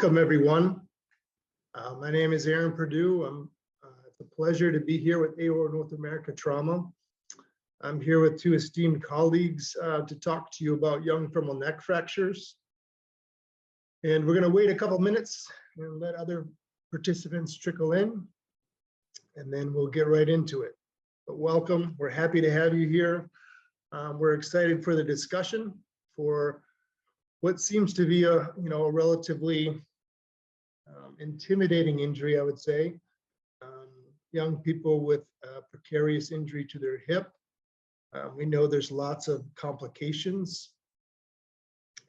Welcome, everyone. My name is Aaron Perdue. It's a pleasure to be here with AOR North America Trauma. I'm here with two esteemed colleagues to talk to you about young femoral neck fractures. And we're going to wait a couple minutes and let other participants trickle in, and then we'll get right into it. But welcome. We're happy to have you here. We're excited for the discussion for what seems to be a relatively intimidating injury, I would say. Young people with precarious injury to their hip. We know there's lots of complications.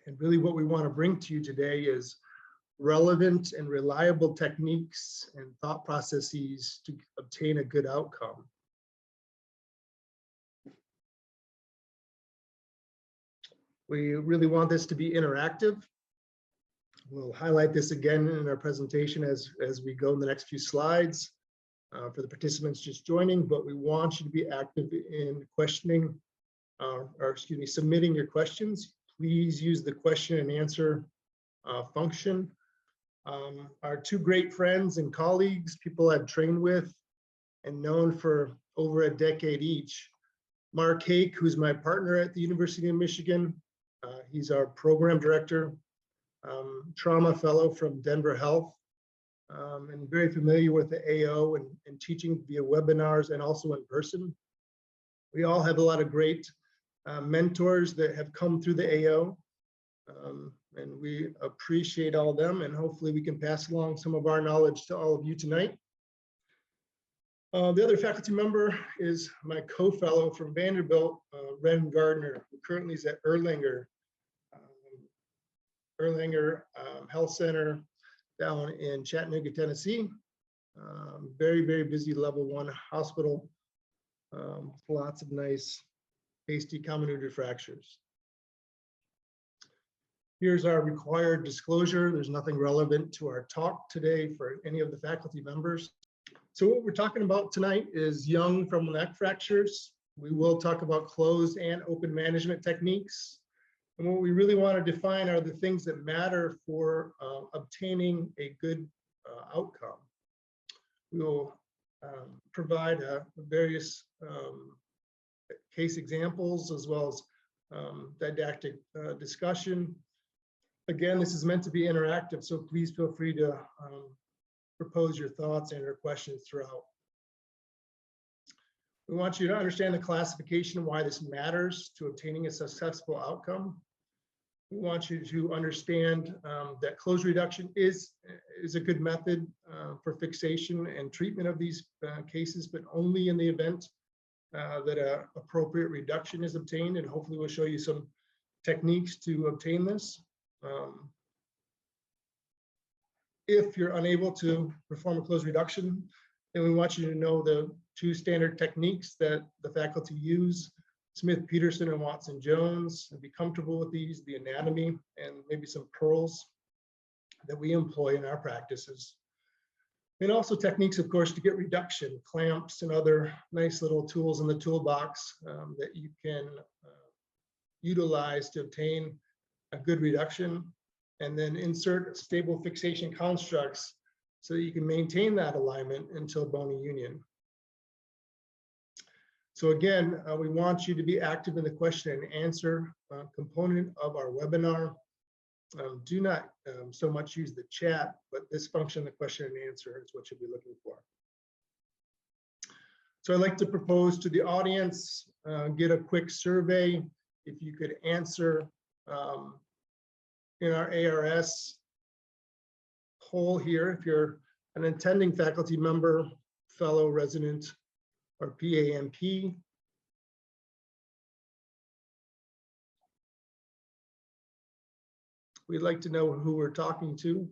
And really what we want to bring to you today is relevant and reliable techniques and thought processes to obtain a good outcome. We really want this to be interactive. We'll highlight this again in our presentation as we go in the next few slides for the participants just joining, but we want you to be active in questioning, submitting your questions. Please use the question and answer function. Our two great friends and colleagues, people I've trained with and known for over a decade each. Mark Hake, who's my partner at the University of Michigan. He's our program director, trauma fellow from Denver Health, and very familiar with the AO and teaching via webinars and also in person. We all have a lot of great mentors that have come through the AO, and we appreciate all of them, and hopefully we can pass along some of our knowledge to all of you tonight. The other faculty member is my co-fellow from Vanderbilt, Ren Gardner, who currently is at Erlanger Health Center down in Chattanooga, Tennessee. Very, very busy level 1 hospital. Lots of nice hasty comminuted fractures. Here's our required disclosure. There's nothing relevant to our talk today for any of the faculty members. So what we're talking about tonight is young femoral neck fractures. We will talk about closed and open management techniques. And what we really want to define are the things that matter for obtaining a good outcome. We will provide various case examples as well as didactic discussion. Again, this is meant to be interactive, so please feel free to propose your thoughts and your questions throughout. We want you to understand the classification and why this matters to obtaining a successful outcome. We want you to understand that closed reduction is a good method for fixation and treatment of these cases, but only in the event that an appropriate reduction is obtained, and hopefully we'll show you some techniques to obtain this. If you're unable to perform a closed reduction, then we want you to know the two standard techniques that the faculty use, Smith, Peterson, and Watson Jones, and be comfortable with these, the anatomy, and maybe some pearls that we employ in our practices. And also techniques, of course, to get reduction, clamps and other nice little tools in the toolbox that you can utilize to obtain a good reduction, and then insert stable fixation constructs so that you can maintain that alignment until bony union. So again, we want you to be active in the question and answer component of our webinar. Do not so much use the chat, but this function, the question and answer, is what you'll be looking for. So I'd like to propose to the audience, get a quick survey. If you could answer in our ARS poll here, if you're an attending faculty member, fellow, resident, or PAMP. We'd like to know who we're talking to.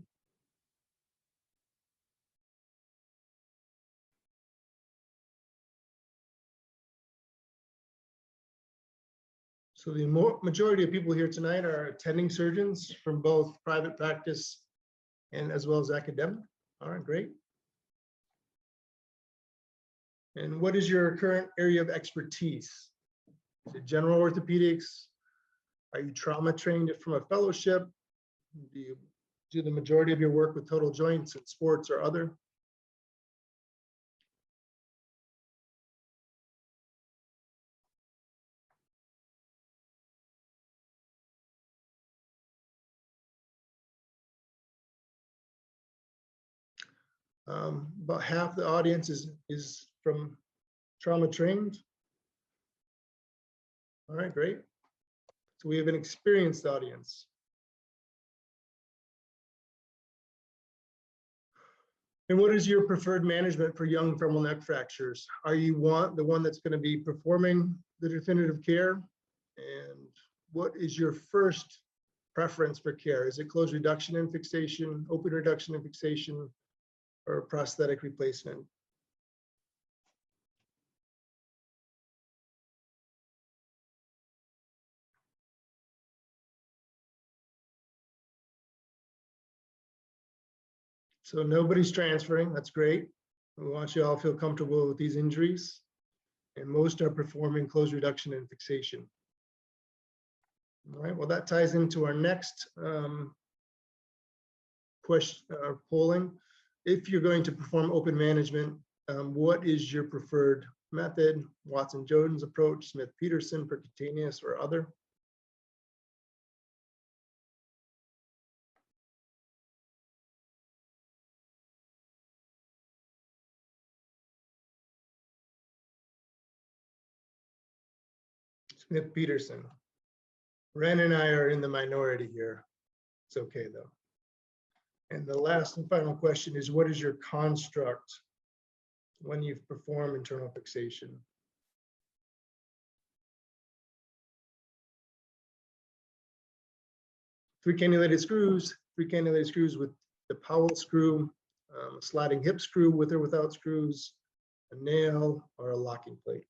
So the majority of people here tonight are attending surgeons from both private practice and as well as academic. All right, great. And what is your current area of expertise? Is it general orthopedics? Are you trauma trained from a fellowship? Do you do the majority of your work with total joints in sports or other? About half the audience is from trauma trained. All right, great. So we have an experienced audience. And what is your preferred management for young femoral neck fractures? Are you the one that's going to be performing the definitive care? And what is your first preference for care? Is it closed reduction and fixation, open reduction and fixation, or prosthetic replacement? So nobody's transferring, that's great. We want you all to feel comfortable with these injuries. And most are performing closed reduction and fixation. All right, well, that ties into our next question, polling. If you're going to perform open management, what is your preferred method? Watson-Jones approach, Smith-Peterson, percutaneous, or other? Smith-Peterson. Ren and I are in the minority here. It's okay though. And the last and final question is, what is your construct when you've performed internal fixation? Three cannulated screws with the Powell screw, a sliding hip screw with or without screws, a nail, or a locking plate.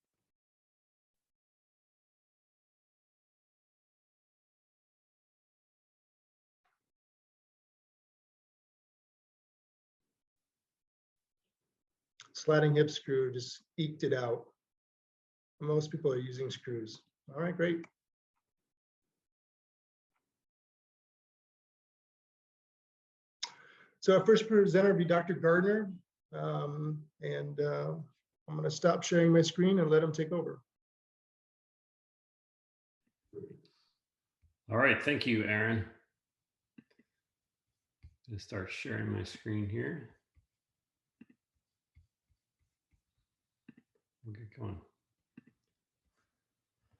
Sliding hip screw just eked it out. Most people are using screws. All right, great. So our first presenter will be Dr. Gardner. I'm going to stop sharing my screen and let him take over. All right, thank you, Aaron. I'm going to start sharing my screen here. We'll get going.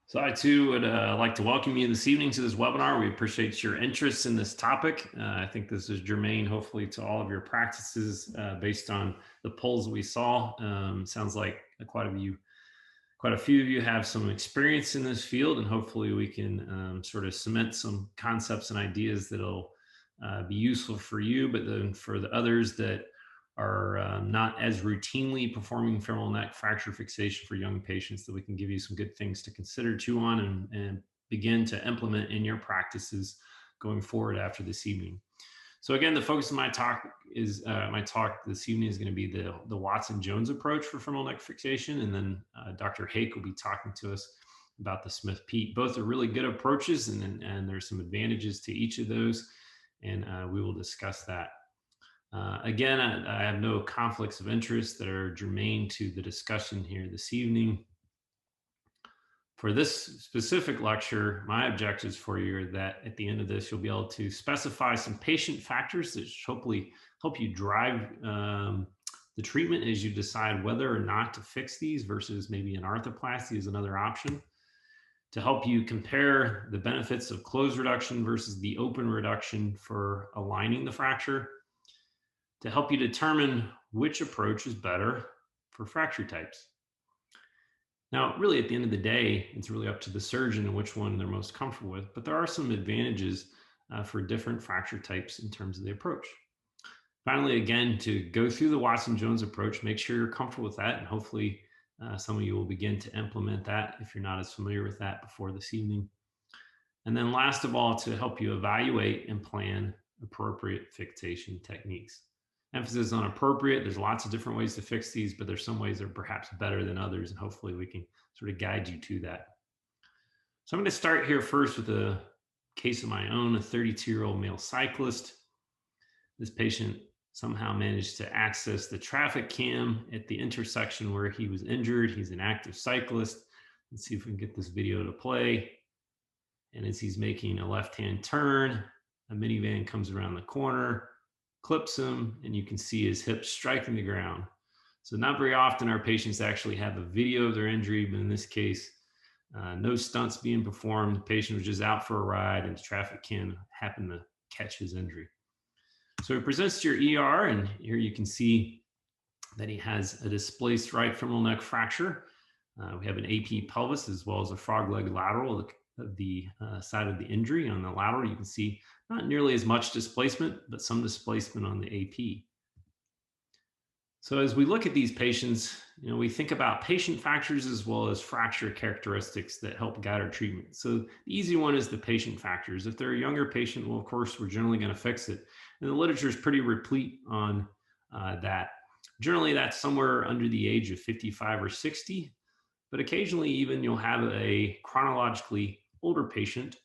So I too would like to welcome you this evening to this webinar. We appreciate your interest in this topic. I think this is germane, hopefully, to all of your practices based on the polls we saw. Sounds like quite a few of you have some experience in this field, and hopefully we can sort of cement some concepts and ideas that'll be useful for you, but then for the others that are not as routinely performing femoral neck fracture fixation for young patients, that we can give you some good things to consider chew on and begin to implement in your practices going forward after this evening. So again, the focus of my talk this evening is going to be the Watson-Jones approach for femoral neck fixation, and then Dr. Hake will be talking to us about the Smith-Pete. Both are really good approaches, and there's some advantages to each of those, and we will discuss that. Again, I have no conflicts of interest that are germane to the discussion here this evening. For this specific lecture, my objectives for you are that at the end of this, you'll be able to specify some patient factors that should hopefully help you drive the treatment as you decide whether or not to fix these versus maybe an arthroplasty is another option, to help you compare the benefits of closed reduction versus the open reduction for aligning the fracture, to help you determine which approach is better for fracture types. Now, really, at the end of the day, it's really up to the surgeon and which one they're most comfortable with, but there are some advantages for different fracture types in terms of the approach. Finally, again, to go through the Watson-Jones approach, make sure you're comfortable with that, and hopefully some of you will begin to implement that if you're not as familiar with that before this evening. And then last of all, to help you evaluate and plan appropriate fixation techniques. Emphasis on appropriate. There's lots of different ways to fix these, but there's some ways that are perhaps better than others, and hopefully we can sort of guide you to that. So I'm going to start here first with a case of my own, a 32-year-old male cyclist. This patient somehow managed to access the traffic cam at the intersection where he was injured. He's an active cyclist. Let's see if we can get this video to play. And as he's making a left-hand turn, a minivan comes around the corner, clips him, and you can see his hips striking the ground. So not very often our patients actually have a video of their injury, but in this case, no stunts being performed. The patient was just out for a ride and the traffic cam happened to catch his injury. So he presents to your ER, and here you can see that he has a displaced right femoral neck fracture. We have an AP pelvis as well as a frog leg lateral of the side of the injury. On the lateral, you can see not nearly as much displacement, but some displacement on the AP. So as we look at these patients, we think about patient factors as well as fracture characteristics that help guide our treatment. So the easy one is the patient factors. If they're a younger patient, well, of course, we're generally going to fix it. And the literature is pretty replete on that. Generally, that's somewhere under the age of 55 or 60. But occasionally, even you'll have a chronologically older patient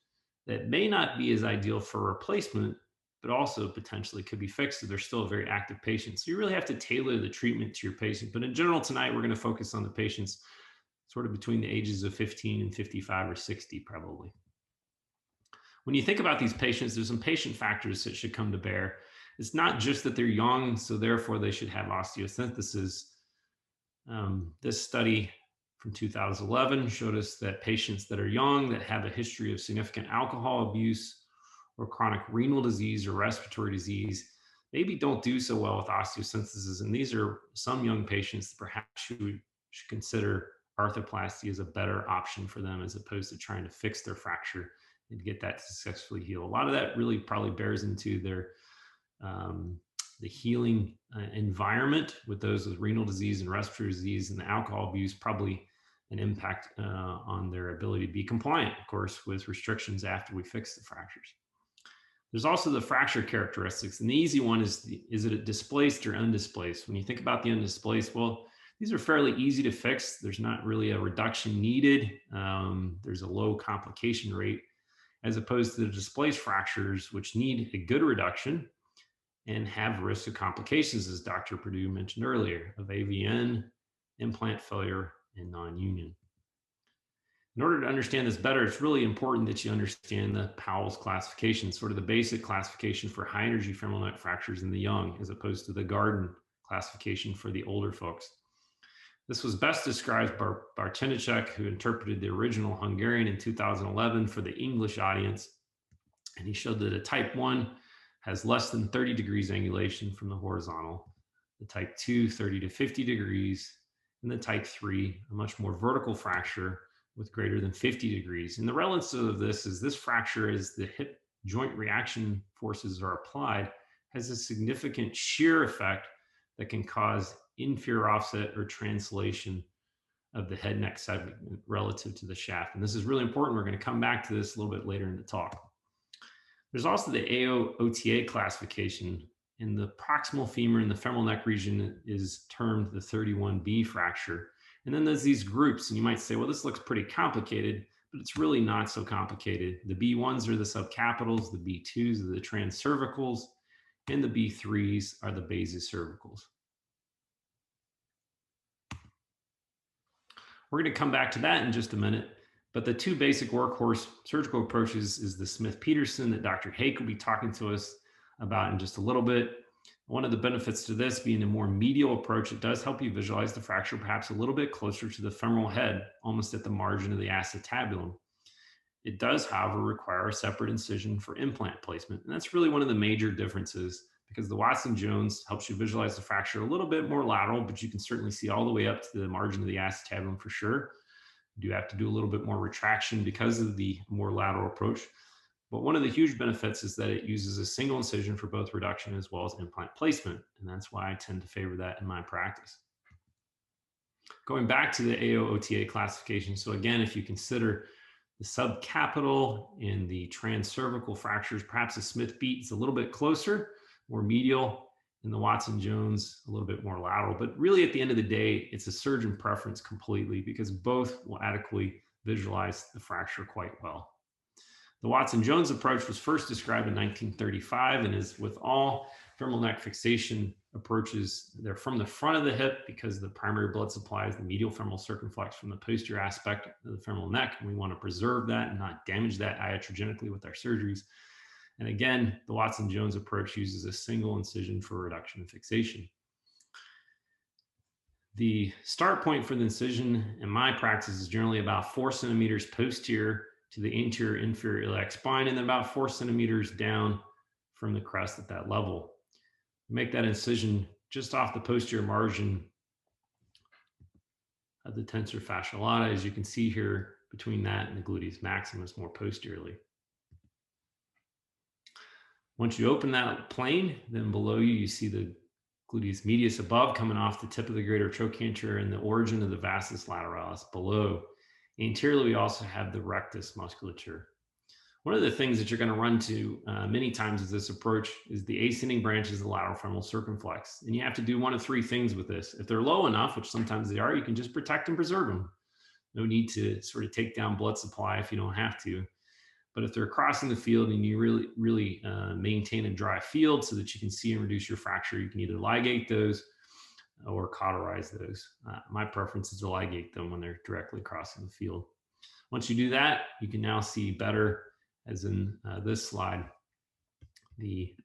that may not be as ideal for replacement, but also potentially could be fixed if they're still a very active patient. So you really have to tailor the treatment to your patient. But in general, tonight, we're going to focus on the patients sort of between the ages of 15 and 55 or 60, probably. When you think about these patients, there's some patient factors that should come to bear. It's not just that they're young, so therefore they should have osteosynthesis. This study from 2011 showed us that patients that are young, that have a history of significant alcohol abuse or chronic renal disease or respiratory disease, maybe don't do so well with osteosynthesis. And these are some young patients that perhaps you should consider arthroplasty as a better option for them as opposed to trying to fix their fracture and get that to successfully heal. A lot of that really probably bears into their the healing environment with those with renal disease and respiratory disease, and the alcohol abuse probably an impact on their ability to be compliant, of course, with restrictions after we fix the fractures. There's also the fracture characteristics, and the easy one is it displaced or undisplaced? When you think about the undisplaced, well, these are fairly easy to fix. There's not really a reduction needed. There's a low complication rate, as opposed to the displaced fractures, which need a good reduction and have risk of complications, as Dr. Perdue mentioned earlier, of AVN, implant failure, and non-union. In order to understand this better, it's really important that you understand the Powell's classification, sort of the basic classification for high energy femoral neck fractures in the young, as opposed to the Garden classification for the older folks. This was best described by Bartenicek, who interpreted the original Hungarian in 2011 for the English audience. And he showed that a type 1 has less than 30 degrees angulation from the horizontal, the type 2, 30 to 50 degrees, and the type 3, a much more vertical fracture with greater than 50 degrees. And the relevance of this is this fracture, as the hip joint reaction forces are applied, has a significant shear effect that can cause inferior offset or translation of the head neck segment relative to the shaft. And this is really important. We're going to come back to this a little bit later in the talk. There's also the AOTA classification. In the proximal femur in the femoral neck region is termed the 31B fracture. And then there's these groups, and you might say, well, this looks pretty complicated, but it's really not so complicated. The B1s are the subcapitals, the B2s are the transcervicals, and the B3s are the basicervicals. We're going to come back to that in just a minute, but the two basic workhorse surgical approaches is the Smith-Peterson that Dr. Hake will be talking to us about in just a little bit. One of the benefits to this being a more medial approach, it does help you visualize the fracture perhaps a little bit closer to the femoral head, almost at the margin of the acetabulum. It does, however, require a separate incision for implant placement. And that's really one of the major differences, because the Watson-Jones helps you visualize the fracture a little bit more lateral, but you can certainly see all the way up to the margin of the acetabulum for sure. You do have to do a little bit more retraction because of the more lateral approach. But one of the huge benefits is that it uses a single incision for both reduction as well as implant placement. And that's why I tend to favor that in my practice. Going back to the AOTA classification. So again, if you consider the subcapital and the transcervical fractures, perhaps the Smith-Beat is a little bit closer, more medial, and the Watson-Jones a little bit more lateral. But really at the end of the day, it's a surgeon preference completely, because both will adequately visualize the fracture quite well. The Watson-Jones approach was first described in 1935 and is with all femoral neck fixation approaches, they're from the front of the hip because the primary blood supply is the medial femoral circumflex from the posterior aspect of the femoral neck. And we want to preserve that and not damage that iatrogenically with our surgeries. And again, the Watson-Jones approach uses a single incision for reduction and fixation. The start point for the incision in my practice is generally about 4 centimeters posterior to the anterior inferior iliac spine and then about 4 centimeters down from the crest at that level. Make that incision just off the posterior margin of the tensor fasciae lata, as you can see here, between that and the gluteus maximus more posteriorly. Once you open that plane, then below you, you see the gluteus medius above coming off the tip of the greater trochanter and the origin of the vastus lateralis below. Anteriorly, we also have the rectus musculature. One of the things that you're going to run to many times with this approach is the ascending branches of the lateral femoral circumflex. And you have to do one of 3 things with this. If they're low enough, which sometimes they are, you can just protect and preserve them. No need to sort of take down blood supply if you don't have to. But if they're crossing the field and you really maintain a dry field so that you can see and reduce your fracture, you can either ligate those or cauterize those. My preference is to ligate them when they're directly crossing the field. Once you do that, you can now see better, as in this slide, the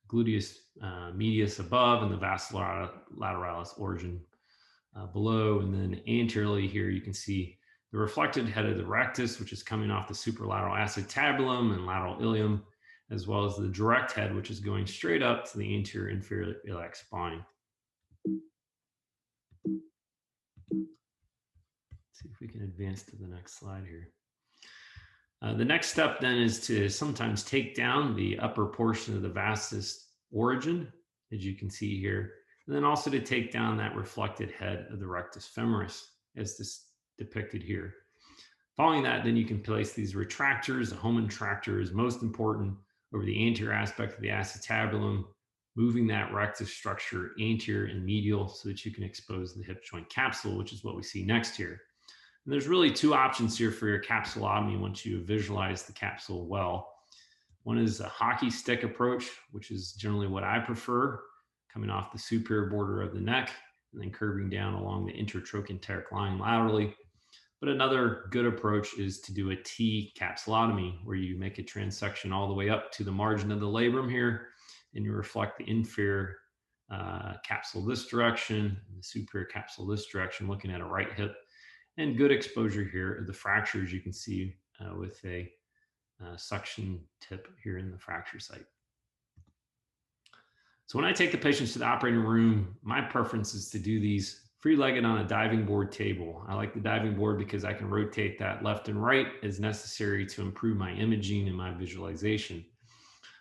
gluteus medius above and the vastus lateralis origin below. And then anteriorly here, you can see the reflected head of the rectus, which is coming off the superlateral acetabulum and lateral ilium, as well as the direct head, which is going straight up to the anterior inferior iliac spine. Let's see if we can advance to the next slide here. The next step then is to sometimes take down the upper portion of the vastus origin, as you can see here, and then also to take down that reflected head of the rectus femoris, as this depicted here. Following that, then you can place these retractors. The Hohmann retractor is most important over the anterior aspect of the acetabulum, moving that rectus structure anterior and medial so that you can expose the hip joint capsule, which is what we see next here. And there's really 2 options here for your capsulotomy once you visualize the capsule well. One is a hockey stick approach, which is generally what I prefer, coming off the superior border of the neck and then curving down along the intertrochanteric line laterally. But another good approach is to do a T capsulotomy, where you make a transection all the way up to the margin of the labrum here, and you reflect the inferior capsule this direction, and the superior capsule this direction, looking at a right hip. And good exposure here of the fractures you can see with a suction tip here in the fracture site. So when I take the patients to the operating room, my preference is to do these free-legged on a diving board table. I like the diving board because I can rotate that left and right as necessary to improve my imaging and my visualization.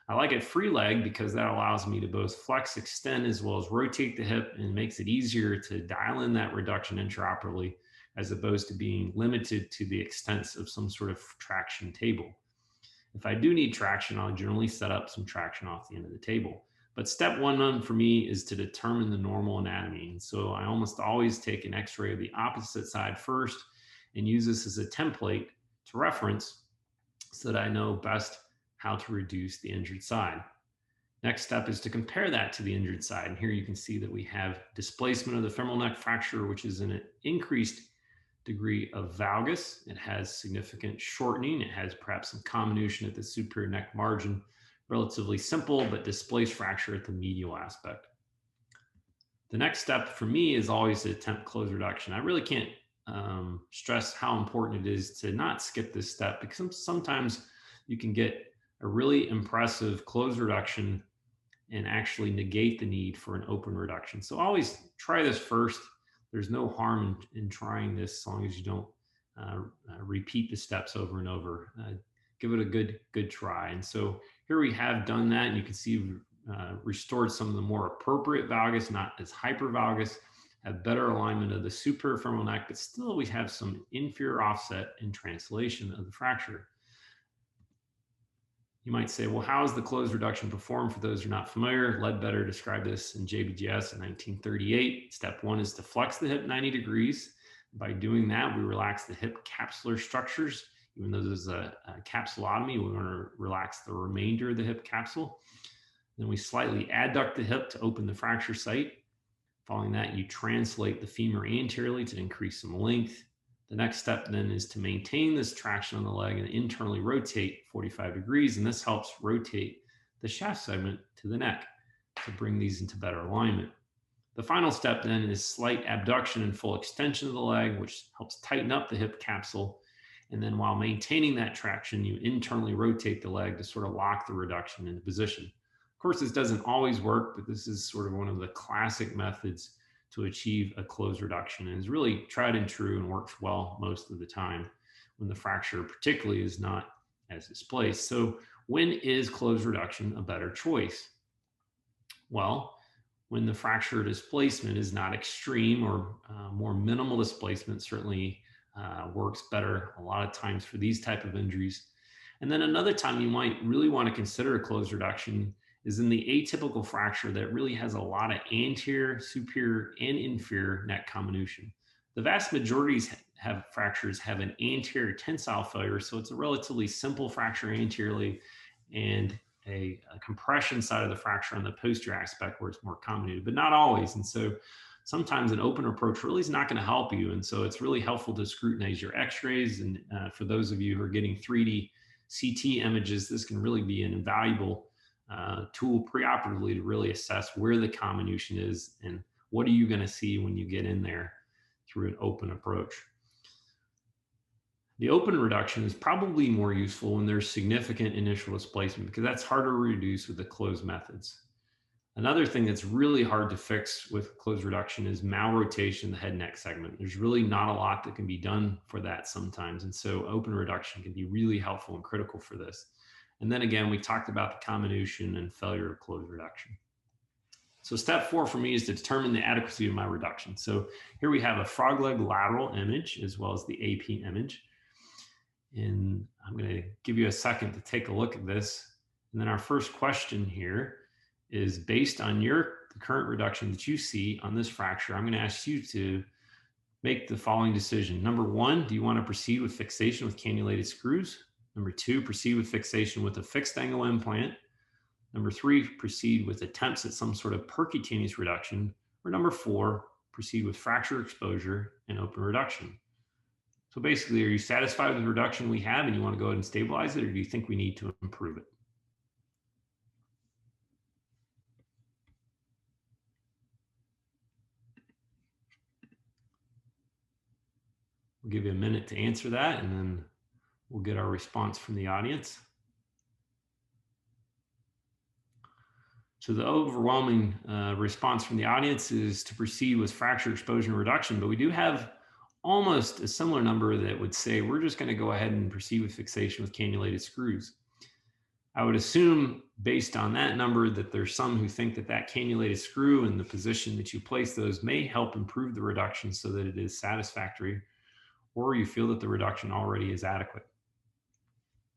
I like it free leg because that allows me to both flex, extend, as well as rotate the hip, and makes it easier to dial in that reduction intraoperatively, as opposed to being limited to the extent of some sort of traction table. If I do need traction, I'll generally set up some traction off the end of the table. But step 1 for me is to determine the normal anatomy. And so I almost always take an x-ray of the opposite side first and use this as a template to reference so that I know best how to reduce the injured side. Next step is to compare that to the injured side. And here you can see that we have displacement of the femoral neck fracture, which is an increased degree of valgus. It has significant shortening. It has perhaps some comminution at the superior neck margin. Relatively simple, but displaced fracture at the medial aspect. The next step for me is always to attempt close reduction. I really can't stress how important it is to not skip this step, because sometimes you can get a really impressive close reduction and actually negate the need for an open reduction. So always try this first. There's no harm in trying this as long as you don't repeat the steps over and over. Give it a good try. And so here we have done that, and you can see restored some of the more appropriate valgus, not as hypervalgus, have better alignment of the superior femoral neck, but still we have some inferior offset in translation of the fracture. You might say, well, how is the closed reduction performed? For those who are not familiar, Ledbetter described this in JBJS in 1938. Step 1 is to flex the hip 90 degrees. By doing that, we relax the hip capsular structures, Even though there's a capsulotomy, we want to relax the remainder of the hip capsule. Then we slightly adduct the hip to open the fracture site. Following that, you translate the femur anteriorly to increase some length. The next step then is to maintain this traction on the leg and internally rotate 45 degrees. And this helps rotate the shaft segment to the neck to bring these into better alignment. The final step then is slight abduction and full extension of the leg, which helps tighten up the hip capsule. And then while maintaining that traction, you internally rotate the leg to sort of lock the reduction into position. Of course, this doesn't always work, but this is sort of one of the classic methods to achieve a closed reduction, and is really tried and true and works well most of the time when the fracture particularly is not as displaced. So when is closed reduction a better choice? Well, when the fracture displacement is not extreme, or more minimal displacement certainly works better a lot of times for these type of injuries. And then another time you might really want to consider a closed reduction is in the atypical fracture that really has a lot of anterior, superior, and inferior neck comminution. The vast majority have fractures have an anterior tensile failure, so it's a relatively simple fracture anteriorly, and a compression side of the fracture on the posterior aspect where it's more comminuted, but not always. And so sometimes an open approach really is not going to help you. And so it's really helpful to scrutinize your x-rays. And for those of you who are getting 3D CT images, this can really be an invaluable tool preoperatively to really assess where the comminution is and what are you going to see when you get in there through an open approach. The open reduction is probably more useful when there's significant initial displacement, because that's harder to reduce with the closed methods. Another thing that's really hard to fix with closed reduction is malrotation of the head neck segment. There's really not a lot that can be done for that sometimes. And so open reduction can be really helpful and critical for this. And then again, we talked about the comminution and failure of closed reduction. So step 4 for me is to determine the adequacy of my reduction. So here we have a frog leg lateral image as well as the AP image. And I'm going to give you a second to take a look at this. And then our first question here is, based on the current reduction that you see on this fracture, I'm going to ask you to make the following decision. Number 1, do you want to proceed with fixation with cannulated screws? Number 2, proceed with fixation with a fixed angle implant. Number 3, proceed with attempts at some sort of percutaneous reduction. Or number 4, proceed with fracture exposure and open reduction. So basically, are you satisfied with the reduction we have and you want to go ahead and stabilize it, or do you think we need to improve it? We'll give you a minute to answer that, and then we'll get our response from the audience. So the overwhelming response from the audience is to proceed with fracture exposure and reduction, but we do have almost a similar number that would say we're just going to go ahead and proceed with fixation with cannulated screws. I would assume, based on that number, that there's some who think that that cannulated screw and the position that you place those may help improve the reduction so that it is satisfactory, or you feel that the reduction already is adequate.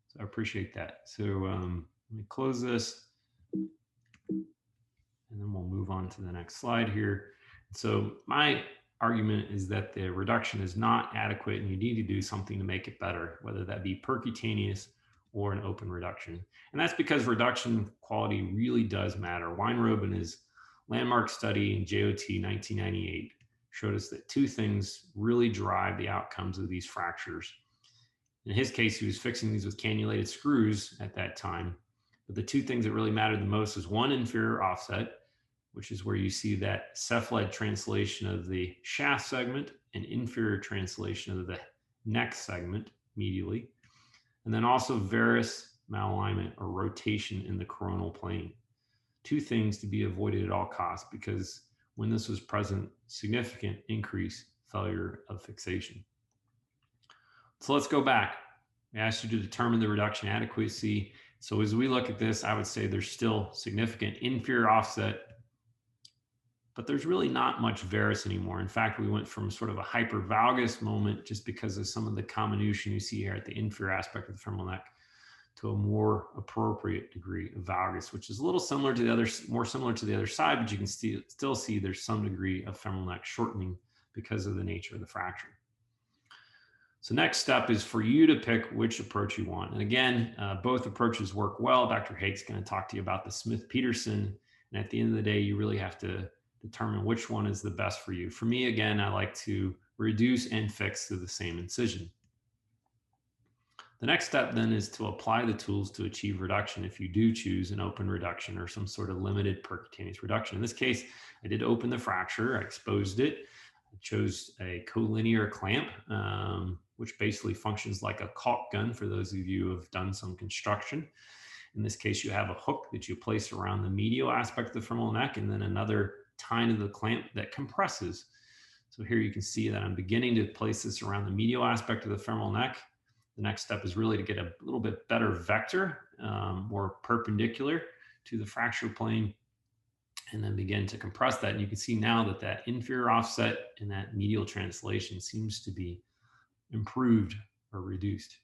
So I appreciate that. So let me close this, and then we'll move on to the next slide here. So my argument is that the reduction is not adequate and you need to do something to make it better, whether that be percutaneous or an open reduction. And that's because reduction quality really does matter. Weinrobe, in his landmark study in JOT 1998, showed us that 2 things really drive the outcomes of these fractures. In his case, he was fixing these with cannulated screws at that time. But the 2 things that really mattered the most is 1, inferior offset, which is where you see that cephalad translation of the shaft segment and inferior translation of the neck segment medially. And then also varus malalignment, or rotation in the coronal plane. 2 things to be avoided at all costs, because when this was present, significant increase failure of fixation. So let's go back. I asked you to determine the reduction adequacy. So as we look at this, I would say there's still significant inferior offset, but there's really not much varus anymore. In fact, we went from sort of a hypervalgus moment, just because of some of the comminution you see here at the inferior aspect of the femoral neck, to a more appropriate degree of valgus, which is a little similar to the other, more similar to the other side, but you can still see there's some degree of femoral neck shortening because of the nature of the fracture. So next step is for you to pick which approach you want. And again, both approaches work well. Dr. Hake's going to talk to you about the Smith-Peterson. And at the end of the day, you really have to determine which one is the best for you. For me, again, I like to reduce and fix to the same incision. The next step then is to apply the tools to achieve reduction if you do choose an open reduction or some sort of limited percutaneous reduction. In this case, I did open the fracture, I exposed it, I chose a collinear clamp, which basically functions like a caulk gun for those of you who have done some construction. In this case, you have a hook that you place around the medial aspect of the femoral neck and then another tine of the clamp that compresses. So here you can see that I'm beginning to place this around the medial aspect of the femoral neck. The next step is really to get a little bit better vector, more perpendicular to the fracture plane, and then begin to compress that. And you can see now that that inferior offset and that medial translation seems to be improved or reduced.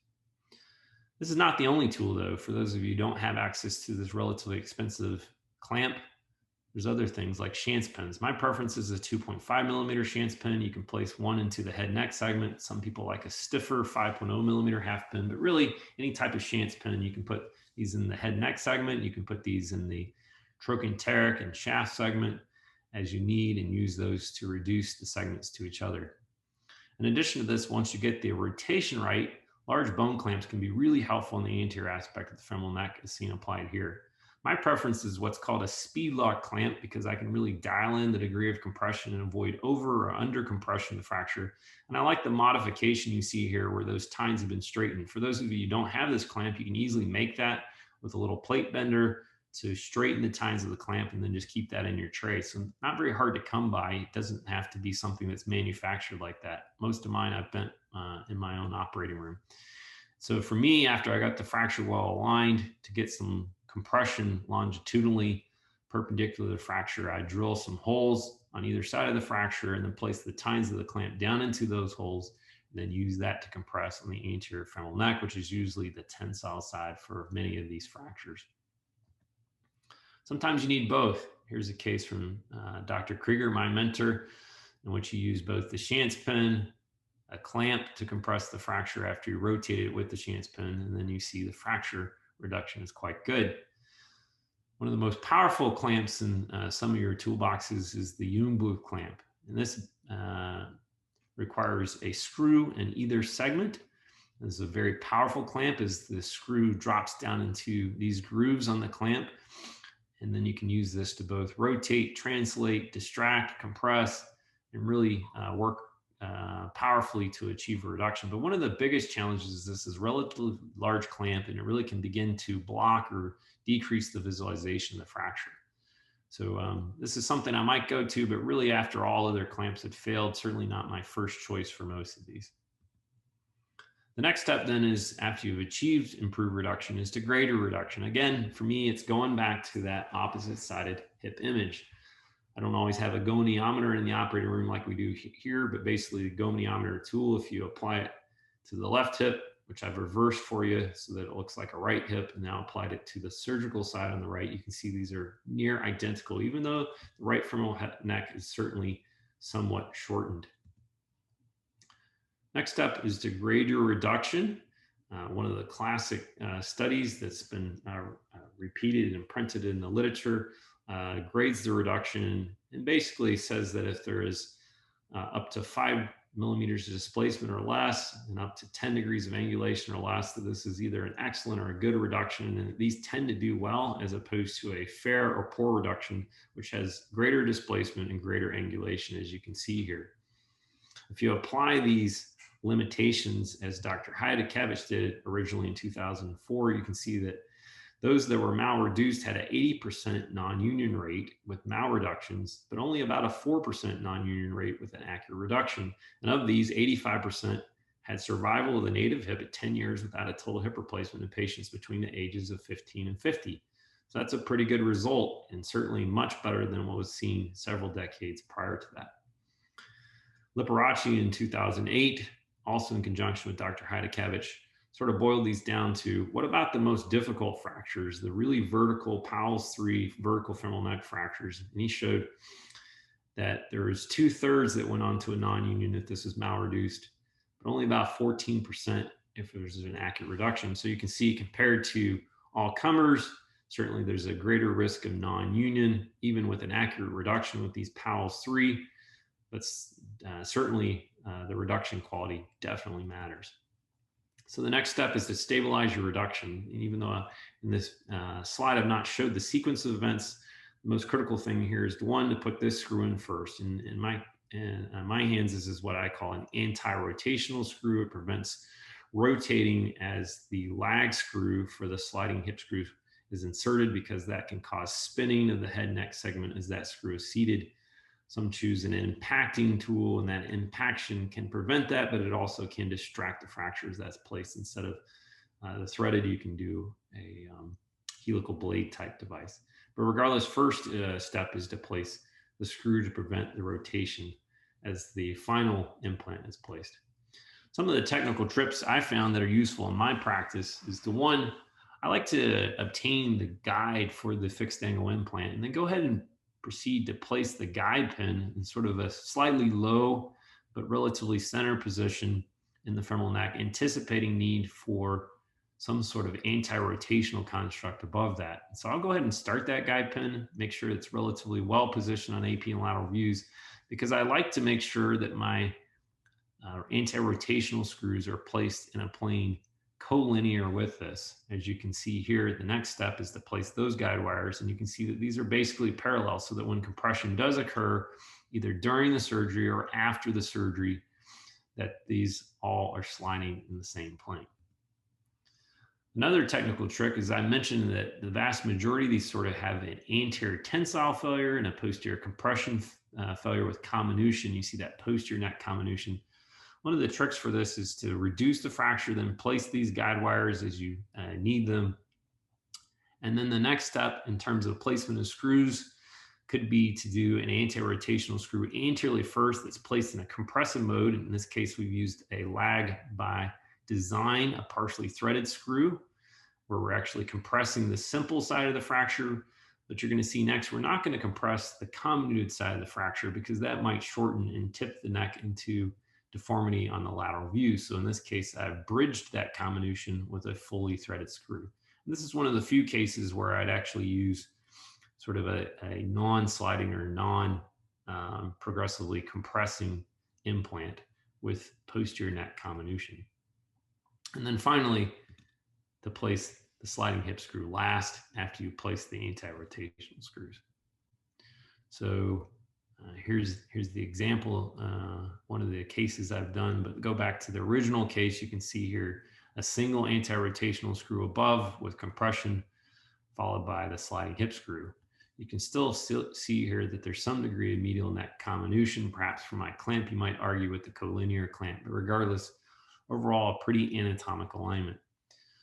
This is not the only tool though. For those of you who don't have access to this relatively expensive clamp, there's other things like Chance pins. My preference is a 2.5 millimeter Chance pin. You can place one into the head neck segment. Some people like a stiffer 5.0 millimeter half pin, but really any type of Chance pin, you can put these in the head neck segment. You can put these in the trochanteric and shaft segment as you need and use those to reduce the segments to each other. In addition to this, once you get the rotation right, large bone clamps can be really helpful in the anterior aspect of the femoral neck as seen applied here. My preference is what's called a speed lock clamp because I can really dial in the degree of compression and avoid over or under compression of the fracture. And I like the modification you see here where those tines have been straightened. For those of you who don't have this clamp, you can easily make that with a little plate bender to straighten the tines of the clamp and then just keep that in your tray. So not very hard to come by. It doesn't have to be something that's manufactured like that. Most of mine I've bent in my own operating room. So for me, after I got the fracture well aligned to get some compression longitudinally perpendicular to the fracture, I drill some holes on either side of the fracture and then place the tines of the clamp down into those holes and then use that to compress on the anterior femoral neck, which is usually the tensile side for many of these fractures. Sometimes you need both. Here's a case from Dr. Krieger, my mentor, in which he used both the Chance pin, a clamp to compress the fracture after you rotate it with the Chance pin, and then you see the fracture reduction is quite good. One of the most powerful clamps in some of your toolboxes is the Jungbluth clamp. And this requires a screw in either segment. This is a very powerful clamp as the screw drops down into these grooves on the clamp. And then you can use this to both rotate, translate, distract, compress, and really work powerfully to achieve a reduction. But one of the biggest challenges is this is relatively large clamp and it really can begin to block or decrease the visualization of the fracture. So this is something I might go to, but really after all other clamps had failed, certainly not my first choice for most of these. The next step then is after you've achieved improved reduction is to greater reduction. Again, for me, it's going back to that opposite sided hip image. I don't always have a goniometer in the operating room like we do here, but basically the goniometer tool, if you apply it to the left hip, which I've reversed for you so that it looks like a right hip, and now applied it to the surgical side on the right, you can see these are near identical, even though the right femoral neck is certainly somewhat shortened. Next step is to grade your reduction. One of the classic studies that's been repeated and printed in the literature grades the reduction and basically says that if there is up to 5 millimeters of displacement or less and up to 10 degrees of angulation or less, that this is either an excellent or a good reduction. And these tend to do well as opposed to a fair or poor reduction, which has greater displacement and greater angulation, as you can see here. If you apply these limitations as Dr. Takehome did originally in 2004, you can see that those that were malreduced had an 80% non-union rate with malreductions, but only about a 4% non-union rate with an accurate reduction. And of these, 85% had survival of the native hip at 10 years without a total hip replacement in patients between the ages of 15 and 50. So that's a pretty good result and certainly much better than what was seen several decades prior to that. Liberace in 2008, also in conjunction with Dr. Takehome, sort of boiled these down to what about the most difficult fractures, the really vertical Powell's 3 vertical femoral neck fractures. And he showed that there was 2/3 that went on to a non-union if this was malreduced, but only about 14% if there's an accurate reduction. So you can see compared to all comers, certainly there's a greater risk of non-union, even with an accurate reduction with these PALS 3, but certainly the reduction quality definitely matters. So the next step is to stabilize your reduction. And even though in this slide I've not showed the sequence of events, the most critical thing here is the one to put this screw in first. And in my hands, this is what I call an anti-rotational screw. It prevents rotating as the lag screw for the sliding hip screw is inserted, because that can cause spinning of the head neck segment as that screw is seated. Some choose an impacting tool, and that impaction can prevent that, but it also can distract the fracture as that's placed. Instead of the threaded, you can do a helical blade type device. But regardless, first step is to place the screw to prevent the rotation as the final implant is placed. Some of the technical tips I found that are useful in my practice is the one, I like to obtain the guide for the fixed angle implant and then go ahead and proceed to place the guide pin in sort of a slightly low but relatively center position in the femoral neck, anticipating need for some sort of anti-rotational construct above that. So I'll go ahead and start that guide pin, make sure it's relatively well positioned on AP and lateral views, because I like to make sure that my anti-rotational screws are placed in a plane collinear with this. As you can see here, the next step is to place those guide wires, and you can see that these are basically parallel, so that when compression does occur, either during the surgery or after the surgery, that these all are sliding in the same plane. Another technical trick is, I mentioned that the vast majority of these sort of have an anterior tensile failure and a posterior compression failure with comminution. You see that posterior neck comminution. One of the tricks for this is to reduce the fracture, then place these guide wires as you need them. And then the next step in terms of placement of screws could be to do an anti-rotational screw anteriorly first that's placed in a compressive mode. In this case, we've used a lag by design, a partially threaded screw, where we're actually compressing the simple side of the fracture. But you're going to see next, we're not going to compress the comminuted side of the fracture, because that might shorten and tip the neck into deformity on the lateral view. So in this case, I've bridged that comminution with a fully threaded screw. And this is one of the few cases where I'd actually use sort of a non-sliding or non-progressively compressing implant with posterior neck comminution. And then finally, to place the sliding hip screw last after you place the anti-rotational screws. So here's the example, one of the cases I've done, but go back to the original case. You can see here a single anti-rotational screw above with compression, followed by the sliding hip screw. You can still see here that there's some degree of medial neck comminution, perhaps from my clamp. You might argue with the collinear clamp, but regardless, overall, a pretty anatomic alignment.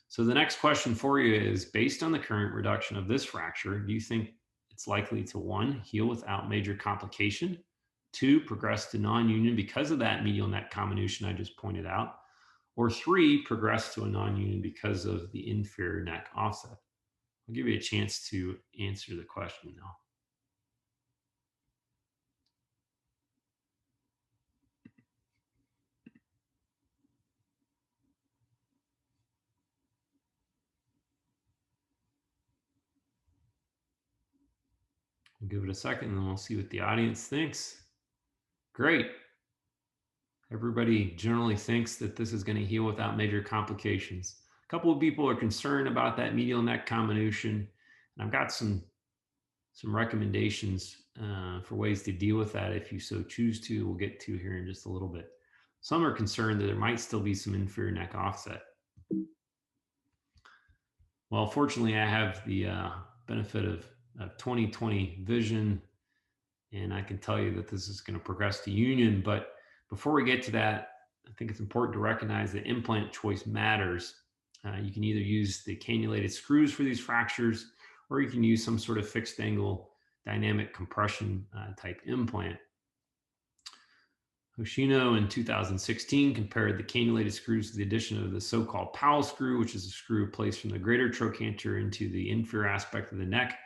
So the next question for you is, based on the current reduction of this fracture, do you think it's likely to, 1, heal without major complication, 2, progress to non-union because of that medial neck comminution I just pointed out, or 3, progress to a non-union because of the inferior neck offset? I'll give you a chance to answer the question now. We'll give it a second and then we'll see what the audience thinks. Great. Everybody generally thinks that this is going to heal without major complications. A couple of people are concerned about that medial neck comminution, and I've got some recommendations for ways to deal with that if you so choose to. We'll get to here in just a little bit. Some are concerned that there might still be some inferior neck offset. Well, fortunately, I have the benefit of 20/20 vision, and I can tell you that this is going to progress to union. But before we get to that, I think it's important to recognize that implant choice matters. You can either use the cannulated screws for these fractures, or you can use some sort of fixed angle dynamic compression type implant. Hoshino in 2016 compared the cannulated screws to the addition of the so-called PAL screw, which is a screw placed from the greater trochanter into the inferior aspect of the neck,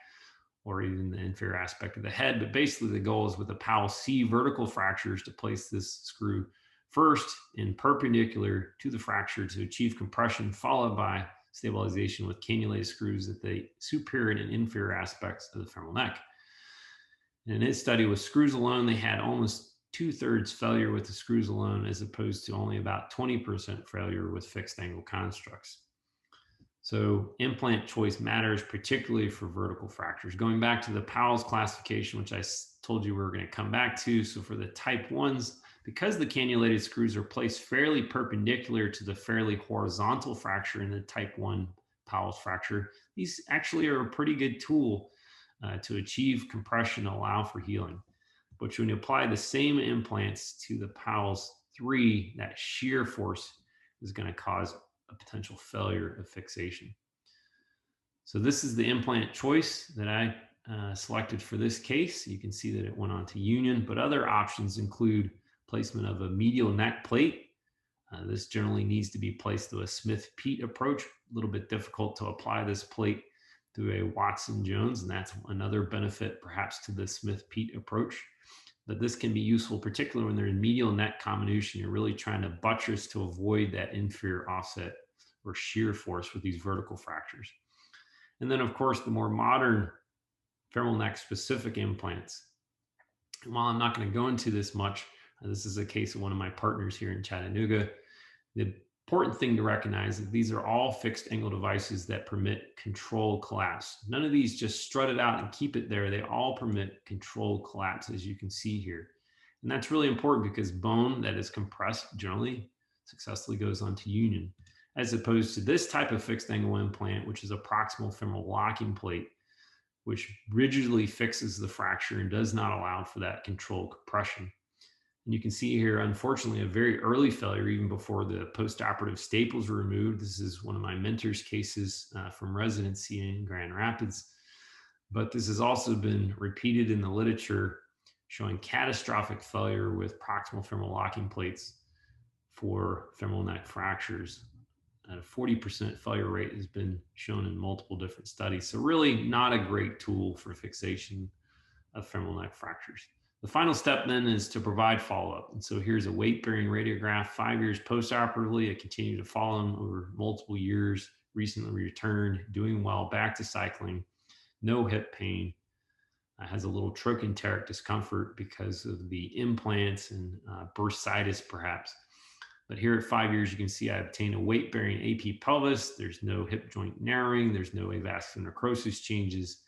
or even the inferior aspect of the head. But basically the goal is with the PAL C vertical fractures to place this screw first in perpendicular to the fracture to achieve compression, followed by stabilization with cannulated screws at the superior and inferior aspects of the femoral neck. And in his study with screws alone, they had almost 2/3 failure with the screws alone, as opposed to only about 20% failure with fixed angle constructs. So implant choice matters, particularly for vertical fractures. Going back to the Powell's classification, which I told you we were going to come back to. So for the type 1s, because the cannulated screws are placed fairly perpendicular to the fairly horizontal fracture in the type 1 Powell's fracture, these actually are a pretty good tool to achieve compression and allow for healing. But when you apply the same implants to the Powell's 3, that shear force is going to cause a potential failure of fixation. So this is the implant choice that I selected for this case. You can see that it went on to union, but other options include placement of a medial neck plate. This generally needs to be placed through a Smith-Peet approach. A little bit difficult to apply this plate through a Watson-Jones, and that's another benefit perhaps to the Smith-Peet approach. But this can be useful, particularly when they're in medial neck comminution. You're really trying to buttress to avoid that inferior offset or shear force with these vertical fractures. And then, of course, the more modern femoral neck specific implants. And while I'm not going to go into this much, this is a case of one of my partners here in Chattanooga. The important thing to recognize is that these are all fixed angle devices that permit controlled collapse. None of these just strut it out and keep it there. They all permit controlled collapse, as you can see here. And that's really important because bone that is compressed generally successfully goes on to union, as opposed to this type of fixed angle implant, which is a proximal femoral locking plate, which rigidly fixes the fracture and does not allow for that controlled compression. And you can see here, unfortunately, a very early failure, even before the postoperative staples were removed. This is one of my mentor's cases from residency in Grand Rapids. But this has also been repeated in the literature, showing catastrophic failure with proximal femoral locking plates for femoral neck fractures. A 40% failure rate has been shown in multiple different studies. So really not a great tool for fixation of femoral neck fractures. The final step then is to provide follow-up. And so here's a weight-bearing radiograph 5 years postoperatively. I continue to follow him over multiple years, recently returned, doing well, back to cycling, no hip pain, has a little trochanteric discomfort because of the implants and bursitis perhaps. But here at 5 years, you can see I obtained a weight-bearing AP pelvis. There's no hip joint narrowing. There's no avascular necrosis changes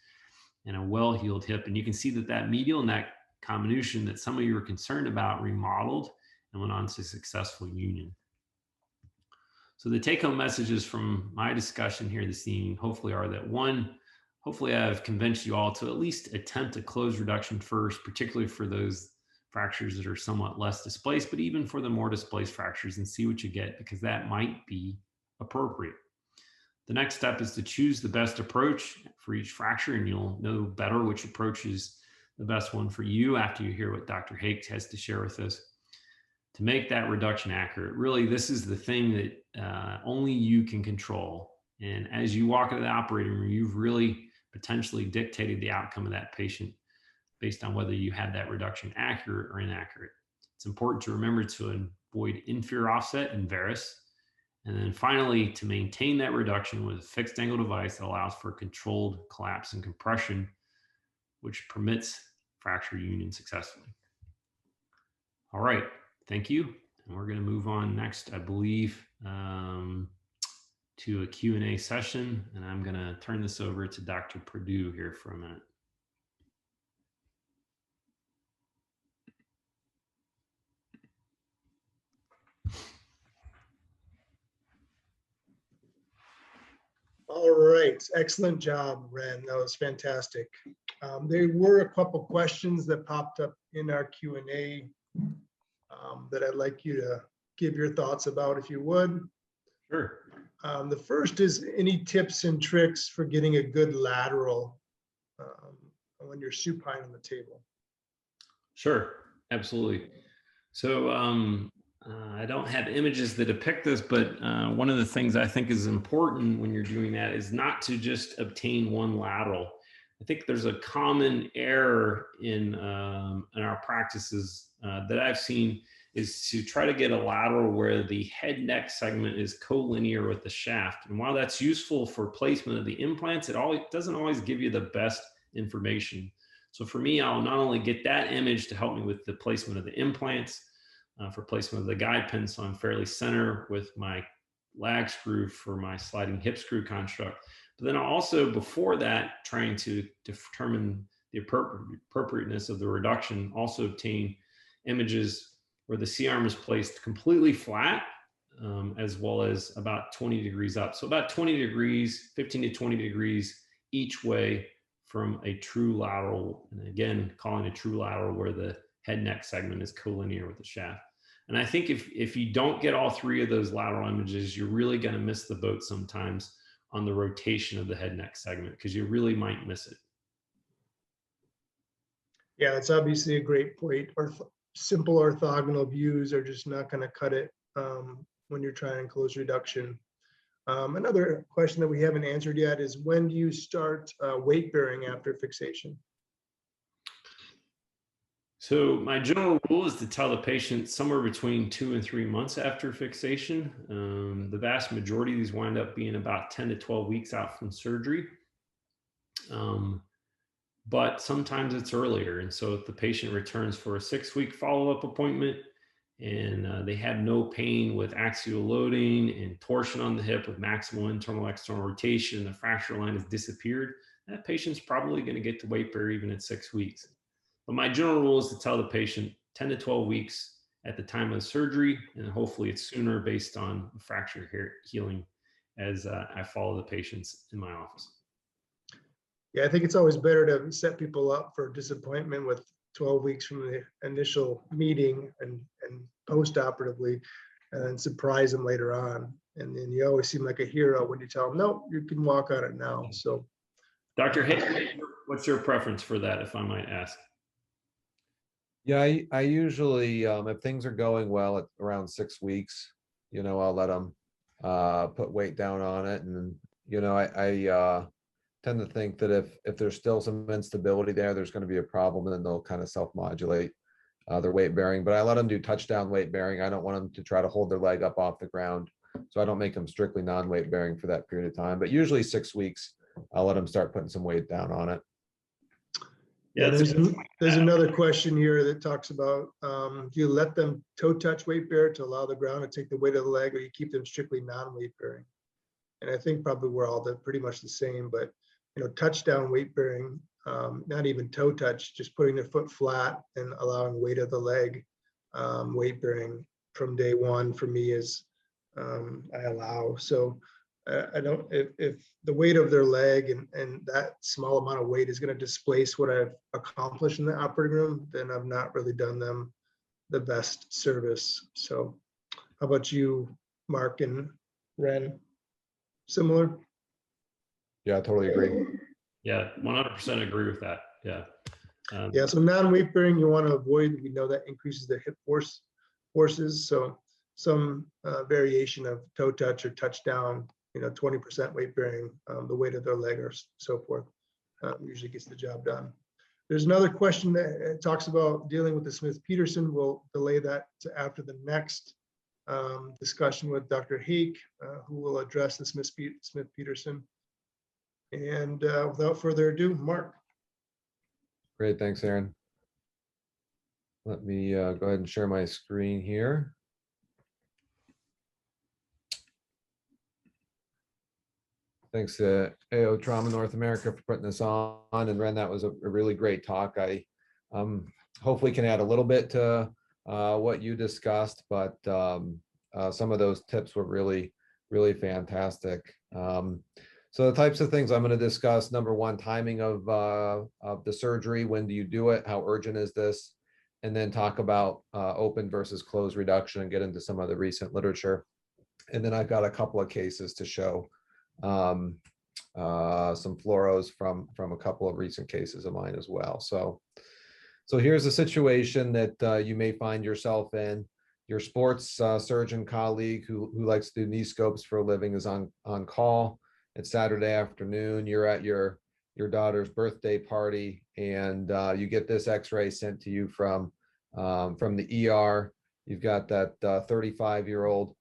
and a well-healed hip. And you can see that that medial neck comminution that some of you were concerned about remodeled and went on to successful union. So the take-home messages from my discussion here this evening hopefully are that, one, hopefully I've convinced you all to at least attempt a closed reduction first, particularly for those fractures that are somewhat less displaced, but even for the more displaced fractures, and see what you get, because that might be appropriate. The next step is to choose the best approach for each fracture, and you'll know better which approach is the best one for you after you hear what Dr. Hakes has to share with us. To make that reduction accurate, really, this is the thing that only you can control. And as you walk into the operating room, you've really potentially dictated the outcome of that patient based on whether you had that reduction accurate or inaccurate. It's important to remember to avoid inferior offset and varus. And then finally, to maintain that reduction with a fixed angle device that allows for controlled collapse and compression, which permits fracture union successfully. All right, thank you. And we're going to move on next, I believe, to a Q&A session. And I'm going to turn this over to Dr. Perdue here for a minute. All right, excellent job, Ren. That was fantastic. There were a couple questions that popped up in our Q&A that I'd like you to give your thoughts about, if you would. Sure. The first is, any tips and tricks for getting a good lateral when you're supine on the table? Sure, absolutely. So I don't have images that depict this, but one of the things I think is important when you're doing that is not to just obtain one lateral. I think there's a common error in our practices that I've seen is to try to get a lateral where the head neck segment is collinear with the shaft. And while that's useful for placement of the implants, it doesn't always give you the best information. So for me, I'll not only get that image to help me with the placement of the implants, for placement of the guide pin, so I'm fairly center with my lag screw for my sliding hip screw construct. But then I'll also, before that, trying to determine the appropriateness of the reduction, also obtain images where the C-arm is placed completely flat, as well as about 20 degrees up. So about 20 degrees, 15 to 20 degrees each way from a true lateral. And again, calling a true lateral where the head neck segment is collinear with the shaft. And I think if you don't get all three of those lateral images, you're really going to miss the boat sometimes on the rotation of the head neck segment, because you really might miss it. Yeah, it's obviously a great point. Or simple orthogonal views are just not going to cut it when you're trying close reduction. Another question that we haven't answered yet is, when do you start weight bearing after fixation? So my general rule is to tell the patient somewhere between 2 and 3 months after fixation. The vast majority of these wind up being about 10 to 12 weeks out from surgery. But sometimes it's earlier. And so if the patient returns for a 6-week follow-up appointment and they have no pain with axial loading and torsion on the hip with maximal internal external rotation, the fracture line has disappeared, that patient's probably going to get to weight bear even at 6 weeks. But my general rule is to tell the patient 10 to 12 weeks at the time of surgery, and hopefully it's sooner based on fracture healing as I follow the patients in my office. Yeah, I think it's always better to set people up for disappointment with 12 weeks from the initial meeting and post-operatively, and surprise them later on. And then you always seem like a hero when you tell them, no, you can walk on it now. So, Dr. Hay, what's your preference for that, if I might ask? Yeah, I usually, if things are going well at around 6 weeks, I'll let them put weight down on it. And, I tend to think that if there's still some instability there's going to be a problem, and then they'll kind of self-modulate their weight bearing. But I let them do touchdown weight bearing. I don't want them to try to hold their leg up off the ground. So I don't make them strictly non-weight bearing for that period of time. But usually 6 weeks, I'll let them start putting some weight down on it. Yeah, there's another question here that talks about, do you let them toe touch weight bear to allow the ground to take the weight of the leg, or you keep them strictly non-weight bearing? And I think probably we're all pretty much the same, but touchdown weight bearing, not even toe touch, just putting their foot flat and allowing weight of the leg weight bearing from day one for me is I allow. So I don't, if the weight of their leg and that small amount of weight is going to displace what I've accomplished in the operating room, then I've not really done them the best service. So how about you, Mark and Ren? Similar? Yeah, I totally agree. Yeah, 100% agree with that. Yeah. Yeah, so non-weight bearing you want to avoid. We know that increases the hip forces. So some variation of toe touch or touchdown, 20% weight bearing, the weight of their leg or so forth, usually gets the job done. There's another question that talks about dealing with the Smith-Peterson. We'll delay that to after the next discussion with Dr. Hake, who will address the Smith-Peterson. And without further ado, Mark. Great, thanks, Aaron. Let me go ahead and share my screen here. Thanks to AO Trauma North America for putting this on. And Ren, that was a really great talk. I hopefully can add a little bit to what you discussed, but some of those tips were really, really fantastic. So the types of things I'm going to discuss: number one, timing of the surgery. When do you do it? How urgent is this? And then talk about open versus closed reduction and get into some of the recent literature. And then I've got a couple of cases to show, some fluoros from a couple of recent cases of mine as well. So here's a situation that you may find yourself in. Your sports surgeon colleague who likes to do knee scopes for a living is on call. It's Saturday afternoon. You're at your daughter's birthday party, and you get this X-ray sent to you from the ER. You've got that 35-year-old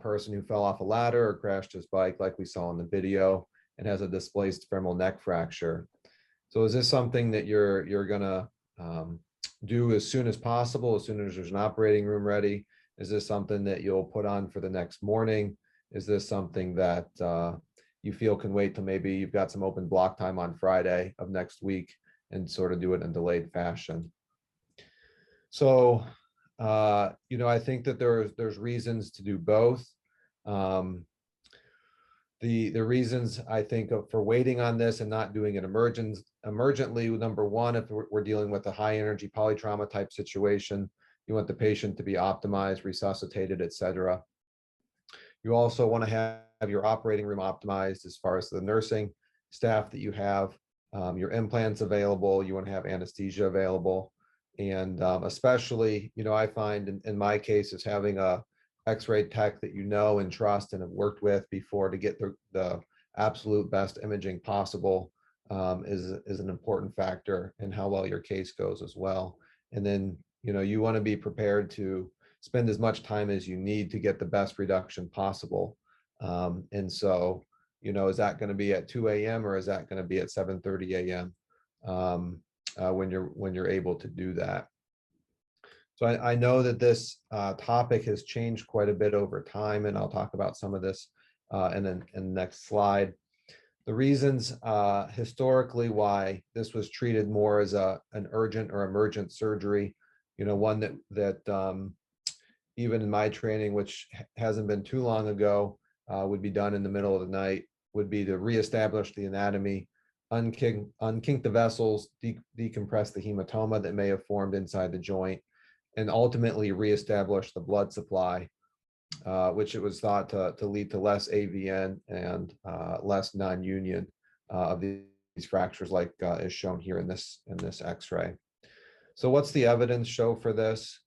person who fell off a ladder or crashed his bike, like we saw in the video, and has a displaced femoral neck fracture. So is this something that you're gonna do as soon as possible, as soon as there's an operating room ready? Is this something that you'll put on for the next morning? Is this something that you feel can wait till maybe you've got some open block time on Friday of next week and sort of do it in delayed fashion? So, I think that there's reasons to do both. The reasons I think for waiting on this and not doing it emergently, number one, if we're dealing with a high energy polytrauma type situation, you want the patient to be optimized, resuscitated, et cetera. You also want to have your operating room optimized as far as the nursing staff that you have, your implants available. You want to have anesthesia available. And especially, I find in my case is having a X-ray tech that you know and trust and have worked with before to get the absolute best imaging possible is an important factor in how well your case goes as well. And then, you want to be prepared to spend as much time as you need to get the best reduction possible. And so, is that going to be at 2 a.m. or is that going to be at 7:30 a.m. When you're able to do that? So I know that this topic has changed quite a bit over time, and I'll talk about some of this in the next slide. The reasons historically why this was treated more as an urgent or emergent surgery, one that even in my training, which hasn't been too long ago, would be done in the middle of the night, would be to reestablish the anatomy, unkink the vessels, decompress the hematoma that may have formed inside the joint, and ultimately reestablish the blood supply, which it was thought to lead to less AVN and less non-union of these fractures, like is shown here in this X-ray. So what's the evidence show for this?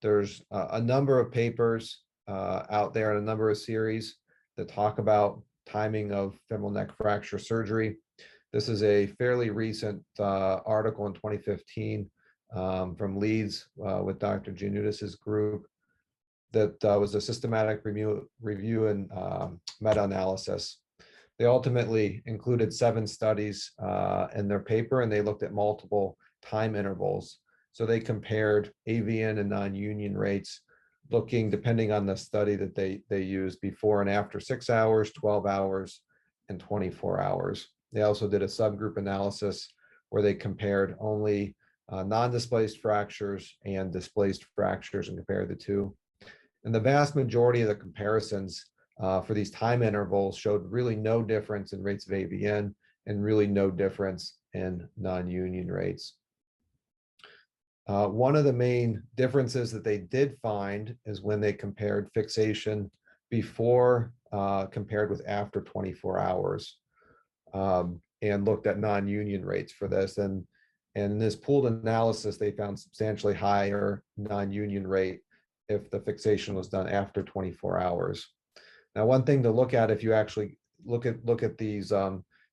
There's a number of papers out there and a number of series that talk about timing of femoral neck fracture surgery. This is a fairly recent article in 2015 from Leeds with Dr. Giannudis's group that was a systematic review and meta-analysis. They ultimately included 7 studies in their paper, and they looked at multiple time intervals. So they compared AVN and non-union rates, looking, depending on the study that they used, before and after 6 hours, 12 hours, and 24 hours. They also did a subgroup analysis where they compared only non-displaced fractures and displaced fractures and compared the two. And the vast majority of the comparisons for these time intervals showed really no difference in rates of AVN and really no difference in non-union rates. One of the main differences that they did find is when they compared fixation before compared with after 24 hours and looked at non-union rates for this. And in this pooled analysis, they found substantially higher non-union rate if the fixation was done after 24 hours. Now, one thing to look at if you actually look at these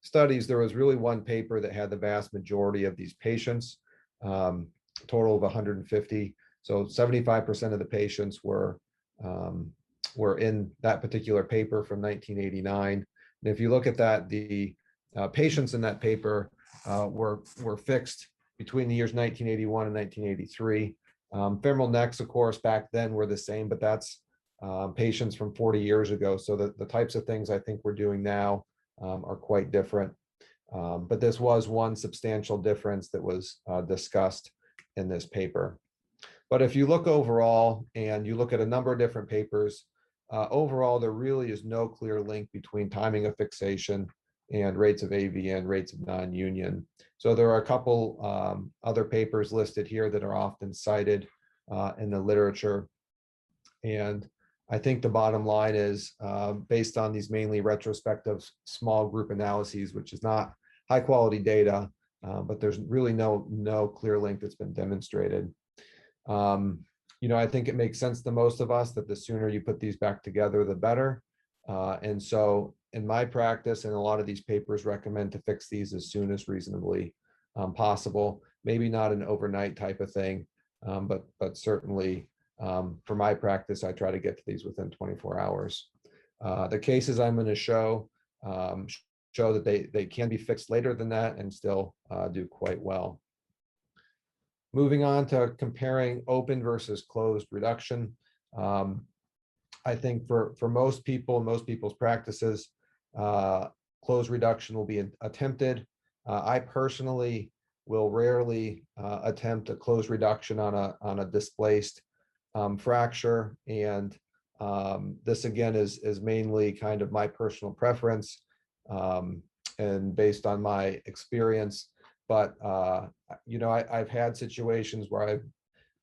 studies, there was really one paper that had the vast majority of these patients, total of 150. So 75% of the patients were in that particular paper from 1989. And if you look at that, the patients in that paper were fixed between the years 1981 and 1983. Femoral necks, of course, back then were the same, but that's patients from 40 years ago. So the types of things I think we're doing now are quite different. But this was one substantial difference that was discussed in this paper. But if you look overall and you look at a number of different papers, overall, there really is no clear link between timing of fixation and rates of AVN, rates of non-union. So there are a couple other papers listed here that are often cited in the literature. And I think the bottom line is based on these mainly retrospective small group analyses, which is not high quality data, but there's really no clear link that's been demonstrated. I think it makes sense to most of us that the sooner you put these back together, the better. And so in my practice, and a lot of these papers recommend to fix these as soon as reasonably possible, maybe not an overnight type of thing, but certainly For my practice, I try to get to these within 24 hours. The cases I'm going to show show that they can be fixed later than that and still do quite well. Moving on to comparing open versus closed reduction. I think for most people, most people's practices, closed reduction will be attempted. I personally will rarely attempt a closed reduction on a displaced fracture, and this again is mainly kind of my personal preference and based on my experience. But you know, I've had situations where I've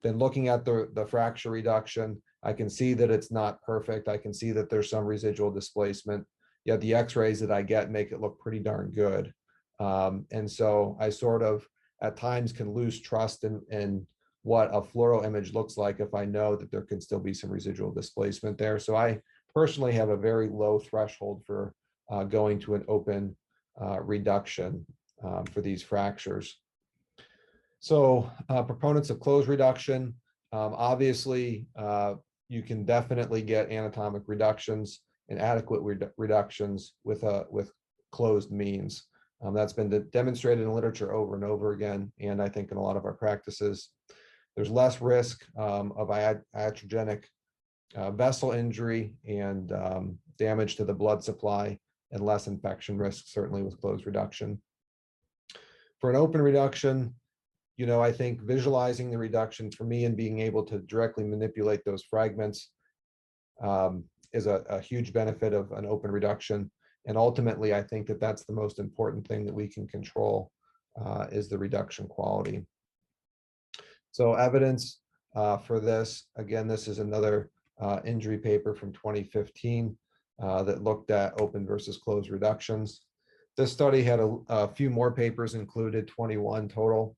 been looking at the fracture reduction. I can see that it's not perfect. I can see that there's some residual displacement. Yet the X-rays that I get make it look pretty darn good. And so I sort of at times can lose trust in what a fluoro image looks like if I know that there can still be some residual displacement there. So I personally have a very low threshold for going to an open reduction for these fractures. So proponents of closed reduction, obviously you can definitely get anatomic reductions and adequate reductions with closed means. That's been demonstrated in literature over and over again, and I think in a lot of our practices. There's less risk of iatrogenic vessel injury and damage to the blood supply, and less infection risk, certainly with closed reduction. For an open reduction, you know, I think visualizing the reduction for me and being able to directly manipulate those fragments is a huge benefit of an open reduction. And ultimately, I think that that's the most important thing that we can control is the reduction quality. So evidence for this, again, this is another injury paper from 2015 that looked at open versus closed reductions. This study had a few more papers included, 21 total.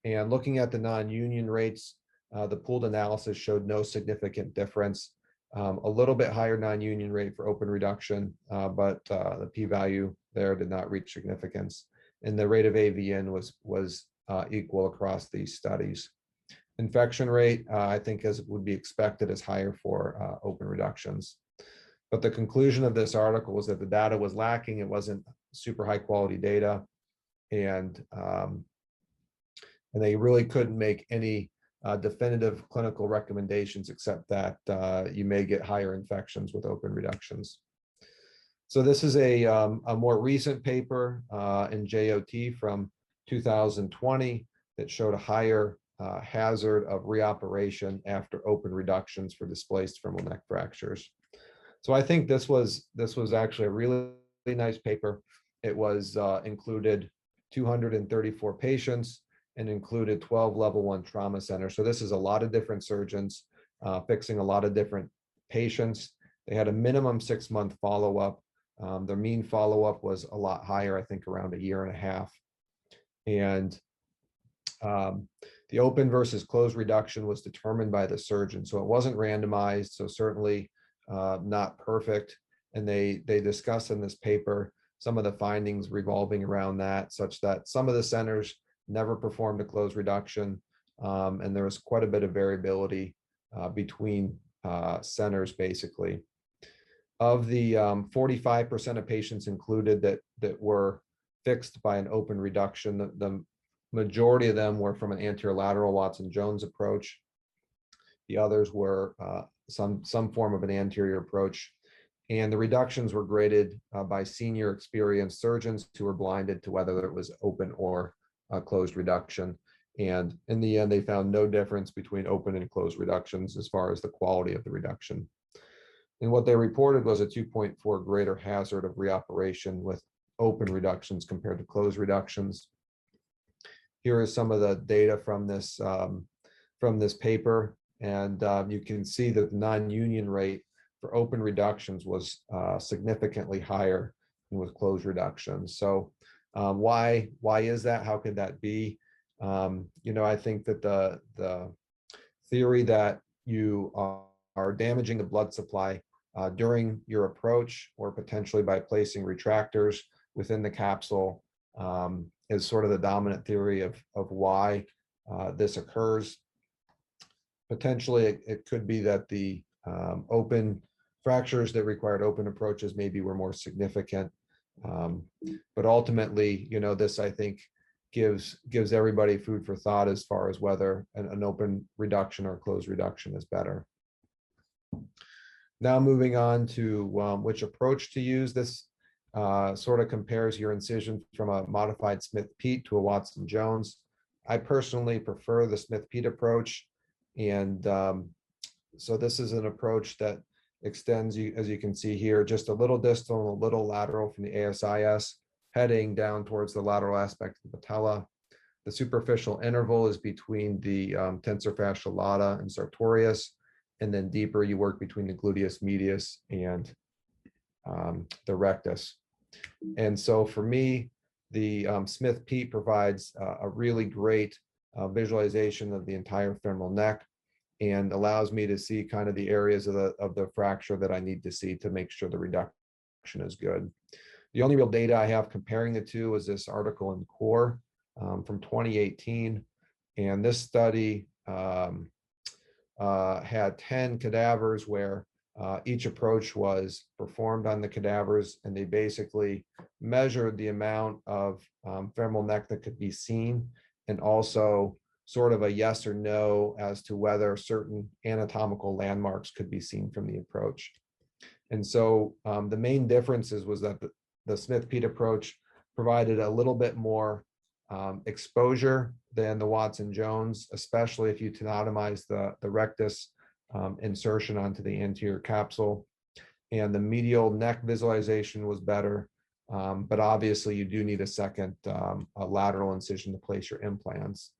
And looking at the non-union rates, the pooled analysis showed no significant difference. A little bit higher non-union rate for open reduction, but the p-value there did not reach significance. And the rate of AVN was equal across these studies. Infection rate, I think, as would be expected, is higher for open reductions. But the conclusion of this article was that the data was lacking. It wasn't super high quality data, and they really couldn't make any definitive clinical recommendations except that you may get higher infections with open reductions. So this is a more recent paper in JOT from 2020 that showed a higher hazard of reoperation after open reductions for displaced femoral neck fractures. So I think this was actually a really nice paper. It was included 234 patients and included 12 level 1 trauma centers. So this is a lot of different surgeons fixing a lot of different patients. They had a minimum 6-month follow-up. Their mean follow-up was a lot higher, I think around 1.5 years. And the open versus closed reduction was determined by the surgeon. So it wasn't randomized, so certainly not perfect. And they discuss in this paper some of the findings revolving around that, such that some of the centers never performed a closed reduction. And there was quite a bit of variability between centers, basically. Of the 45% of patients included that were fixed by an open reduction, the majority of them were from an anterior lateral Watson-Jones approach. The others were some form of an anterior approach. And the reductions were graded by senior experienced surgeons who were blinded to whether it was open or closed reduction. And in the end, they found no difference between open and closed reductions as far as the quality of the reduction. And what they reported was a 2.4 greater hazard of reoperation with open reductions compared to closed reductions. Here is some of the data from this paper, and you can see that the non-union rate for open reductions was significantly higher than with closed reductions. So why is that? How could that be? You know, I think that the theory that you are damaging the blood supply during your approach, or potentially by placing retractors within the capsule, is sort of the dominant theory of why this occurs. Potentially, it could be that the open fractures that required open approaches maybe were more significant. But ultimately, this, I think, gives everybody food for thought as far as whether an open reduction or closed reduction is better. Now moving on to which approach to use. This sort of compares your incision from a modified Smith-Peet to a Watson-Jones. I personally prefer the Smith-Peet approach. And so this is an approach that extends, as you can see here, just a little distal and a little lateral from the ASIS, heading down towards the lateral aspect of the patella. The superficial interval is between the tensor fasciae lata and sartorius, and then deeper you work between the gluteus medius and the rectus. And so for me, the Smith-Peet provides a really great visualization of the entire femoral neck and allows me to see kind of the areas of the fracture that I need to see to make sure the reduction is good. The only real data I have comparing the two is this article in Core from 2018. And this study had 10 cadavers where each approach was performed on the cadavers, and they basically measured the amount of femoral neck that could be seen, and also sort of a yes or no as to whether certain anatomical landmarks could be seen from the approach. And so the main differences was that the Smith-Peet approach provided a little bit more exposure than the Watson-Jones, especially if you tenotomize the rectus insertion onto the anterior capsule. And the medial neck visualization was better, but obviously you do need a second a lateral incision to place your implants.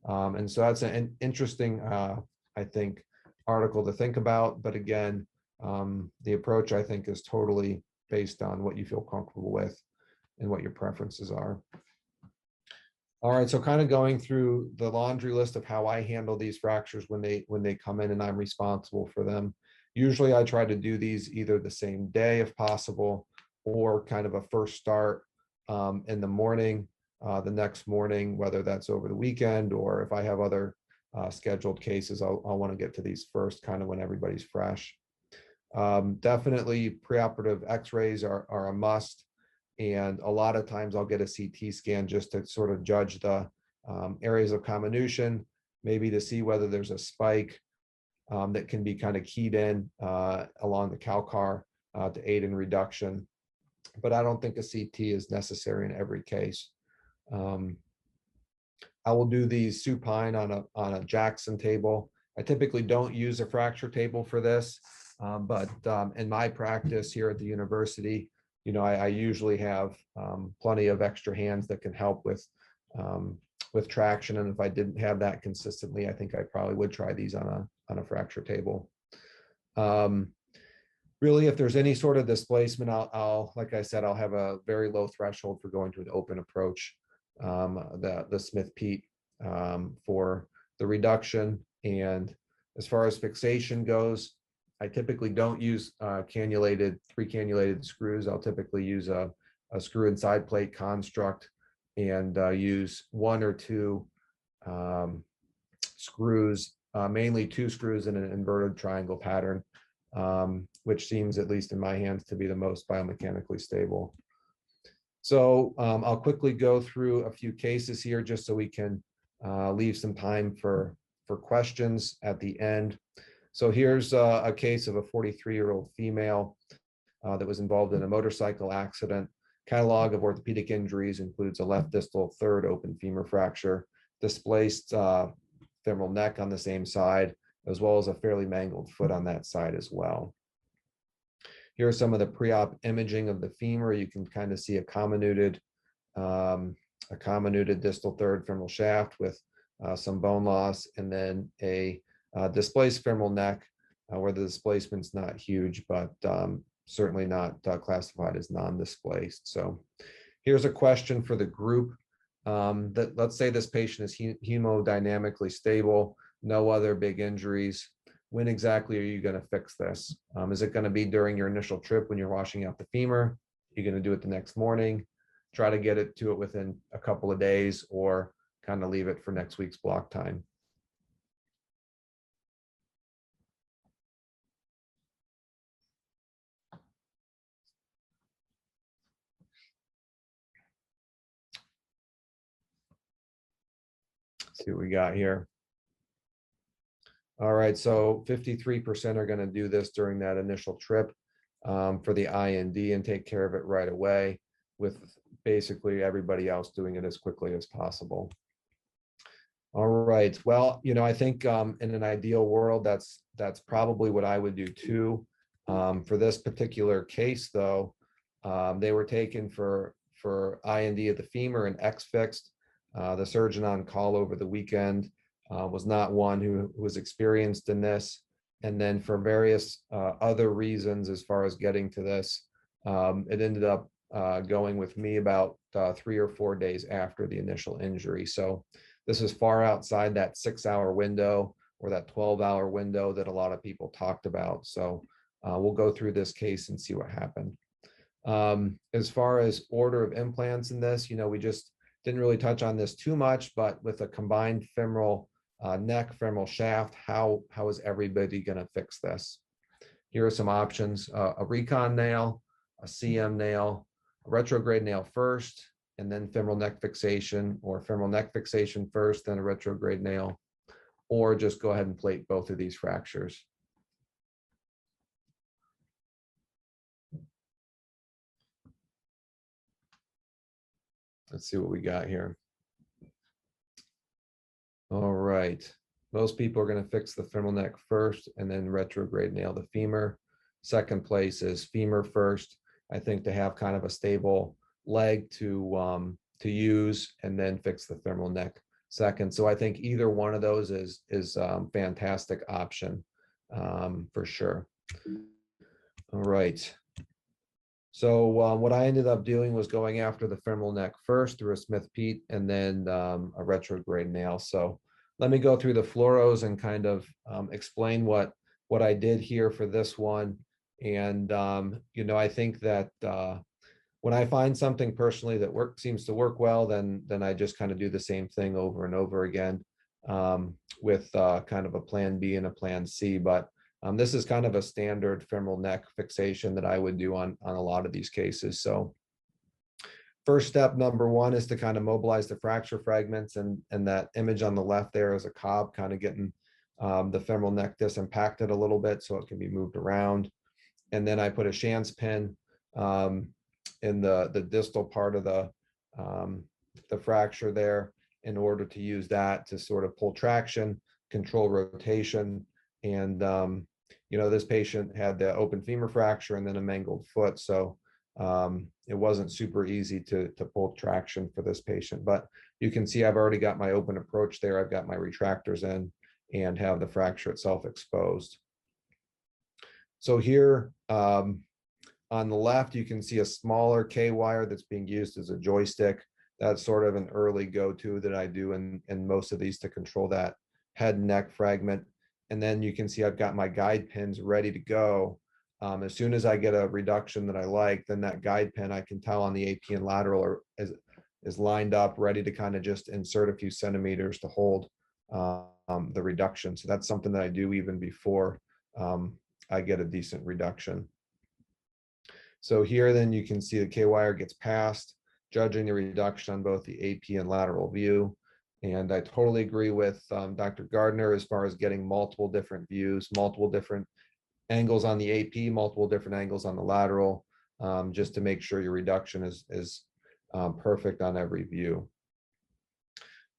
And so that's an interesting, I think, article to think about. But again, the approach, I think, is totally based on what you feel comfortable with and what your preferences are. All right, so kind of going through the laundry list of how I handle these fractures when they come in and I'm responsible for them. Usually I try to do these either the same day if possible, or kind of a first start in the morning, the next morning, whether that's over the weekend or if I have other scheduled cases, I'll want to get to these first, kind of when everybody's fresh. Definitely preoperative x-rays are a must. And a lot of times I'll get a CT scan just to sort of judge the areas of comminution, maybe to see whether there's a spike that can be kind of keyed in along the calcar to aid in reduction. But I don't think a CT is necessary in every case. I will do these supine on a Jackson table. I typically don't use a fracture table for this, but in my practice here at the university, I usually have plenty of extra hands that can help with traction. And if I didn't have that consistently, I think I probably would try these on a fracture table. Really, if there's any sort of displacement, I'll like I said, I'll have a very low threshold for going to an open approach, the Smith-Peet for the reduction. And as far as fixation goes, I typically don't use pre-cannulated screws. I'll typically use a screw inside plate construct and use one or two screws, mainly two screws in an inverted triangle pattern, which seems, at least in my hands, to be the most biomechanically stable. So I'll quickly go through a few cases here just so we can leave some time for questions at the end. So here's a case of a 43-year-old female that was involved in a motorcycle accident. Catalog of orthopedic injuries includes a left distal third open femur fracture, displaced femoral neck on the same side, as well as a fairly mangled foot on that side as well. Here are some of the pre-op imaging of the femur. You can kind of see a comminuted distal third femoral shaft with some bone loss, and then a displaced femoral neck where the displacement's not huge, but certainly not classified as non-displaced. So here's a question for the group. That let's say this patient is hemodynamically stable, no other big injuries. When exactly are you going to fix this? Is it going to be during your initial trip when you're washing out the femur? You're going to do it the next morning, try to get it to it within a couple of days, or kind of leave it for next week's block time? see what we got here. All right, so 53% are going to do this during that initial trip for the IND and take care of it right away, with basically everybody else doing it as quickly as possible. All right, well, I think in an ideal world, that's probably what I would do too. For this particular case, though, they were taken for IND of the femur and X-fixed. The surgeon on call over the weekend was not one who was experienced in this. And then for various other reasons, as far as getting to this, it ended up going with me about 3 or 4 days after the initial injury. So this is far outside that 6-hour window or that 12-hour window that a lot of people talked about. So we'll go through this case and see what happened. As far as order of implants in this, we just didn't really touch on this too much, but with a combined femoral neck, femoral shaft, how is everybody going to fix this? Here are some options: a recon nail, a CM nail, a retrograde nail first, and then femoral neck fixation, or femoral neck fixation first, then a retrograde nail, or just go ahead and plate both of these fractures. Let's see what we got here. All right. Most people are going to fix the femoral neck first and then retrograde nail the femur. Second place is femur first. I think to have kind of a stable leg to use, and then fix the femoral neck second. So I think either one of those is fantastic option for sure. All right. So what I ended up doing was going after the femoral neck first through a Smith-Pete, and then a retrograde nail. So let me go through the fluoros and kind of explain what I did here for this one. And I think that when I find something personally that seems to work well, then I just kind of do the same thing over and over again with kind of a plan B and a plan C. But this is kind of a standard femoral neck fixation that I would do on a lot of these cases. So first step, number one, is to kind of mobilize the fracture fragments, and that image on the left there is a cob kind of getting the femoral neck disc impacted a little bit so it can be moved around. And then I put a Schanz pin in the distal part of the fracture there, in order to use that to sort of pull traction, control rotation. And this patient had the open femur fracture and then a mangled foot, so it wasn't super easy to pull traction for this patient. But you can see I've already got my open approach there. I've got my retractors in and have the fracture itself exposed. So here on the left, you can see a smaller K-wire that's being used as a joystick. That's sort of an early go-to that I do in most of these to control that head and neck fragment. And then you can see I've got my guide pins ready to go. As soon as I get a reduction that I like, then that guide pin, I can tell on the AP and lateral is lined up, ready to kind of just insert a few centimeters to hold the reduction. So that's something that I do even before I get a decent reduction. So here then you can see the K-wire gets passed, judging the reduction on both the AP and lateral view. And I totally agree with Dr. Gardner as far as getting multiple different views, multiple different angles on the AP, multiple different angles on the lateral, just to make sure your reduction is perfect on every view.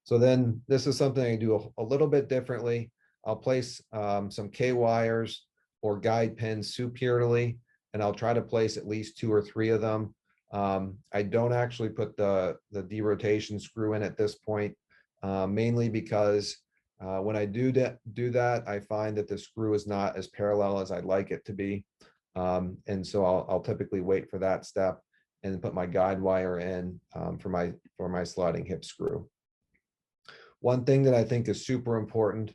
So then this is something I do a little bit differently. I'll place some K-wires or guide pins superiorly, and I'll try to place at least 2 or 3 of them. I don't actually put the derotation screw in at this point, mainly because when I do that, I find that the screw is not as parallel as I'd like it to be. And so I'll typically wait for that step and put my guide wire in for my sliding hip screw. One thing that I think is super important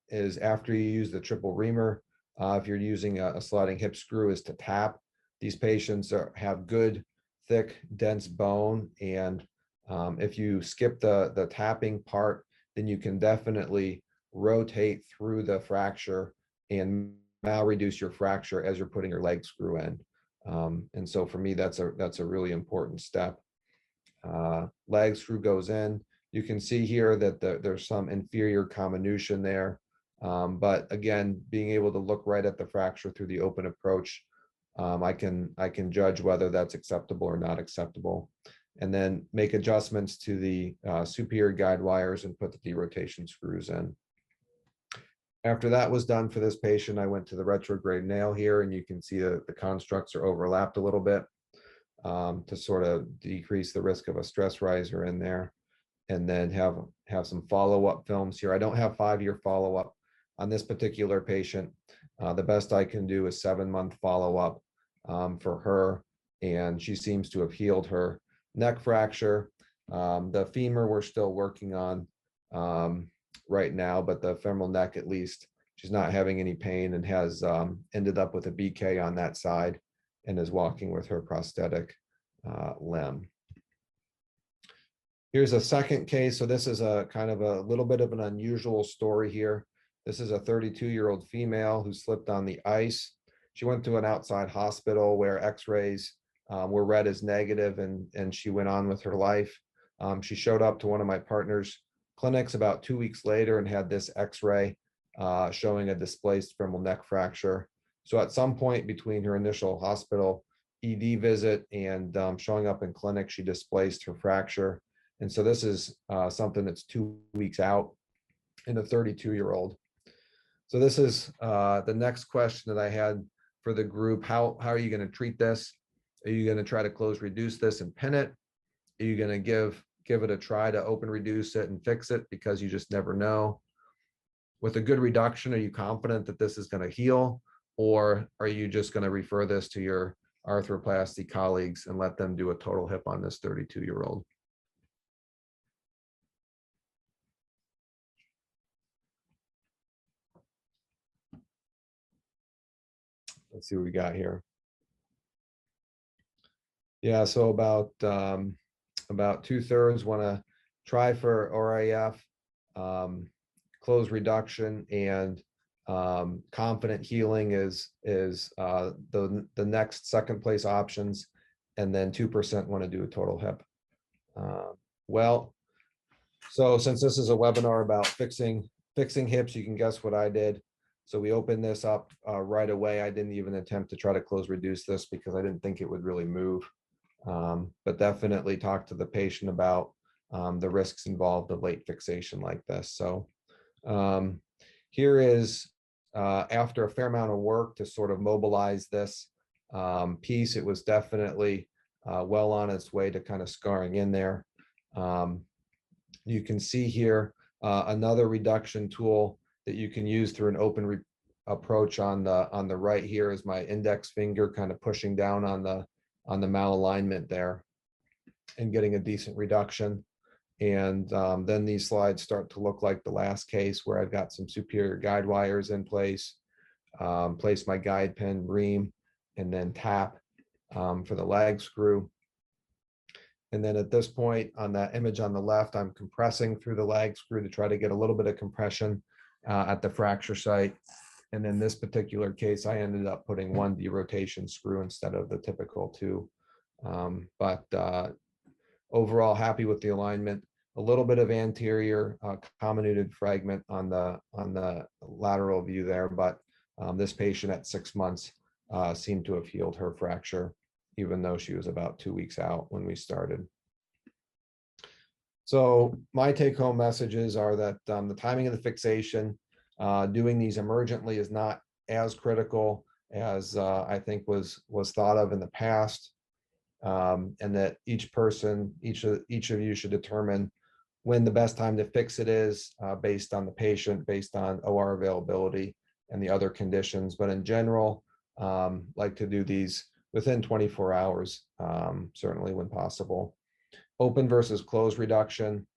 is after you use the triple reamer, if you're using a sliding hip screw, is to tap. These patients have good, thick, dense bone, and if you skip the tapping part, then you can definitely rotate through the fracture and malreduce your fracture as you're putting your leg screw in. And so for me, that's a really important step. Leg screw goes in. You can see here that there's some inferior comminution there. But again, being able to look right at the fracture through the open approach, I can judge whether that's acceptable or not acceptable, and then make adjustments to the superior guide wires and put the derotation screws in. After that was done for this patient, I went to the retrograde nail here, and you can see that the constructs are overlapped a little bit to sort of decrease the risk of a stress riser in there, and then have some follow-up films here. I don't have 5-year follow-up on this particular patient. The best I can do is 7-month follow-up for her, and she seems to have healed her neck fracture. The femur we're still working on right now, but the femoral neck, at least, she's not having any pain and has ended up with a BK on that side and is walking with her prosthetic limb. Here's a second case. So this is a kind of a little bit of an unusual story here. This is a 32-year-old female who slipped on the ice. She went to an outside hospital where x-rays were read as negative, and she went on with her life. She showed up to one of my partner's clinics about 2 weeks later and had this x-ray showing a displaced femoral neck fracture. So at some point between her initial hospital ED visit and showing up in clinic, she displaced her fracture. And so this is something that's 2 weeks out in a 32-year-old. So this is the next question that I had for the group. How are you going to treat this? Are you going to try to close reduce this and pin it? Are you going to give it a try to open reduce it and fix it, because you just never know? With a good reduction, are you confident that this is going to heal, or are you just going to refer this to your arthroplasty colleagues and let them do a total hip on this 32-year-old? Let's see what we got here. Yeah, so about 2/3 want to try for RAF, close reduction, and confident healing is the next second place options, and then 2% want to do a total hip. Well, so since this is a webinar about fixing hips, you can guess what I did. So we opened this up right away. I didn't even attempt to try to close reduce this because I didn't think it would really move. But definitely talk to the patient about the risks involved of late fixation like this. So here is after a fair amount of work to sort of mobilize this piece. It was definitely well on its way to kind of scarring in there. You can see here another reduction tool that you can use through an open approach on the right. Here is my index finger kind of pushing down on the malalignment there and getting a decent reduction. And then these slides start to look like the last case where I've got some superior guide wires in place, place my guide pin, ream, and then tap for the lag screw. And then at this point on that image on the left, I'm compressing through the lag screw to try to get a little bit of compression at the fracture site. And in this particular case, I ended up putting 1 derotation screw instead of the typical 2. But overall, happy with the alignment. A little bit of anterior comminuted fragment on the lateral view there, but this patient at 6 months seemed to have healed her fracture, even though she was about 2 weeks out when we started. So my take-home messages are that the timing of the fixation, doing these emergently, is not as critical as I think was thought of in the past, and that each person, each of you should determine when the best time to fix it is, based on the patient, based on OR availability and the other conditions. But in general, like to do these within 24 hours, certainly when possible. Open versus close reduction.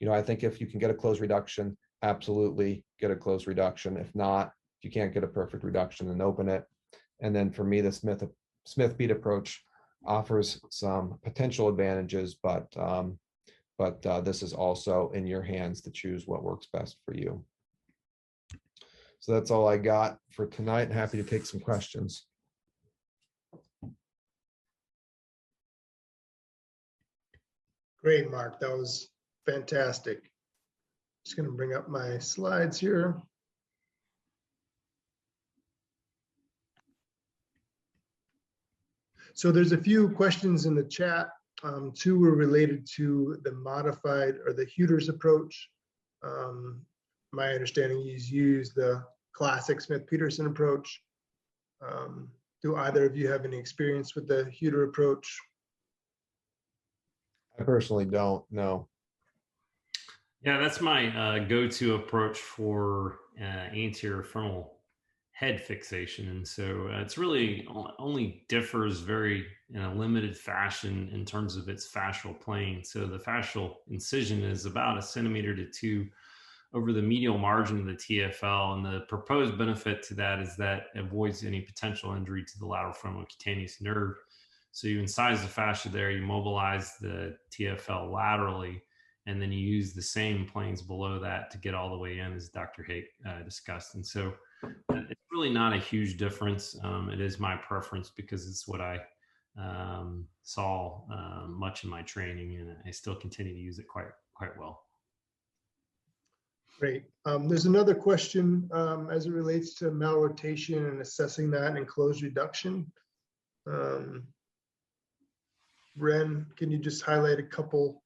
I think if you can get a close reduction, absolutely get a close reduction. If not, if you can't get a perfect reduction, then open it. And then for me, the Smith bead approach offers some potential advantages, but this is also in your hands to choose what works best for you. So that's all I got for tonight. Happy to take some questions. Great, Mark. That was Fantastic. Just going to bring up my slides here. So there's a few questions in the chat. Two were related to the modified or the Huters approach. My understanding is use the classic Smith-Peterson approach. Do either of you have any experience with the Huter approach? I personally don't know. Yeah, that's my go-to approach for anterior frontal head fixation. And so it's really only differs very in a limited fashion in terms of its fascial plane. So the fascial incision is about 1 centimeter to 2 over the medial margin of the TFL. And the proposed benefit to that is that it avoids any potential injury to the lateral frontal-cutaneous nerve. So you incise the fascia there, you mobilize the TFL laterally, and then you use the same planes below that to get all the way in, as Dr. Hake discussed. And so it's really not a huge difference. It is my preference because it's what I saw much in my training, and I still continue to use it quite well. Great. There's another question as it relates to malrotation and assessing that and closed reduction. Ren, can you just highlight a couple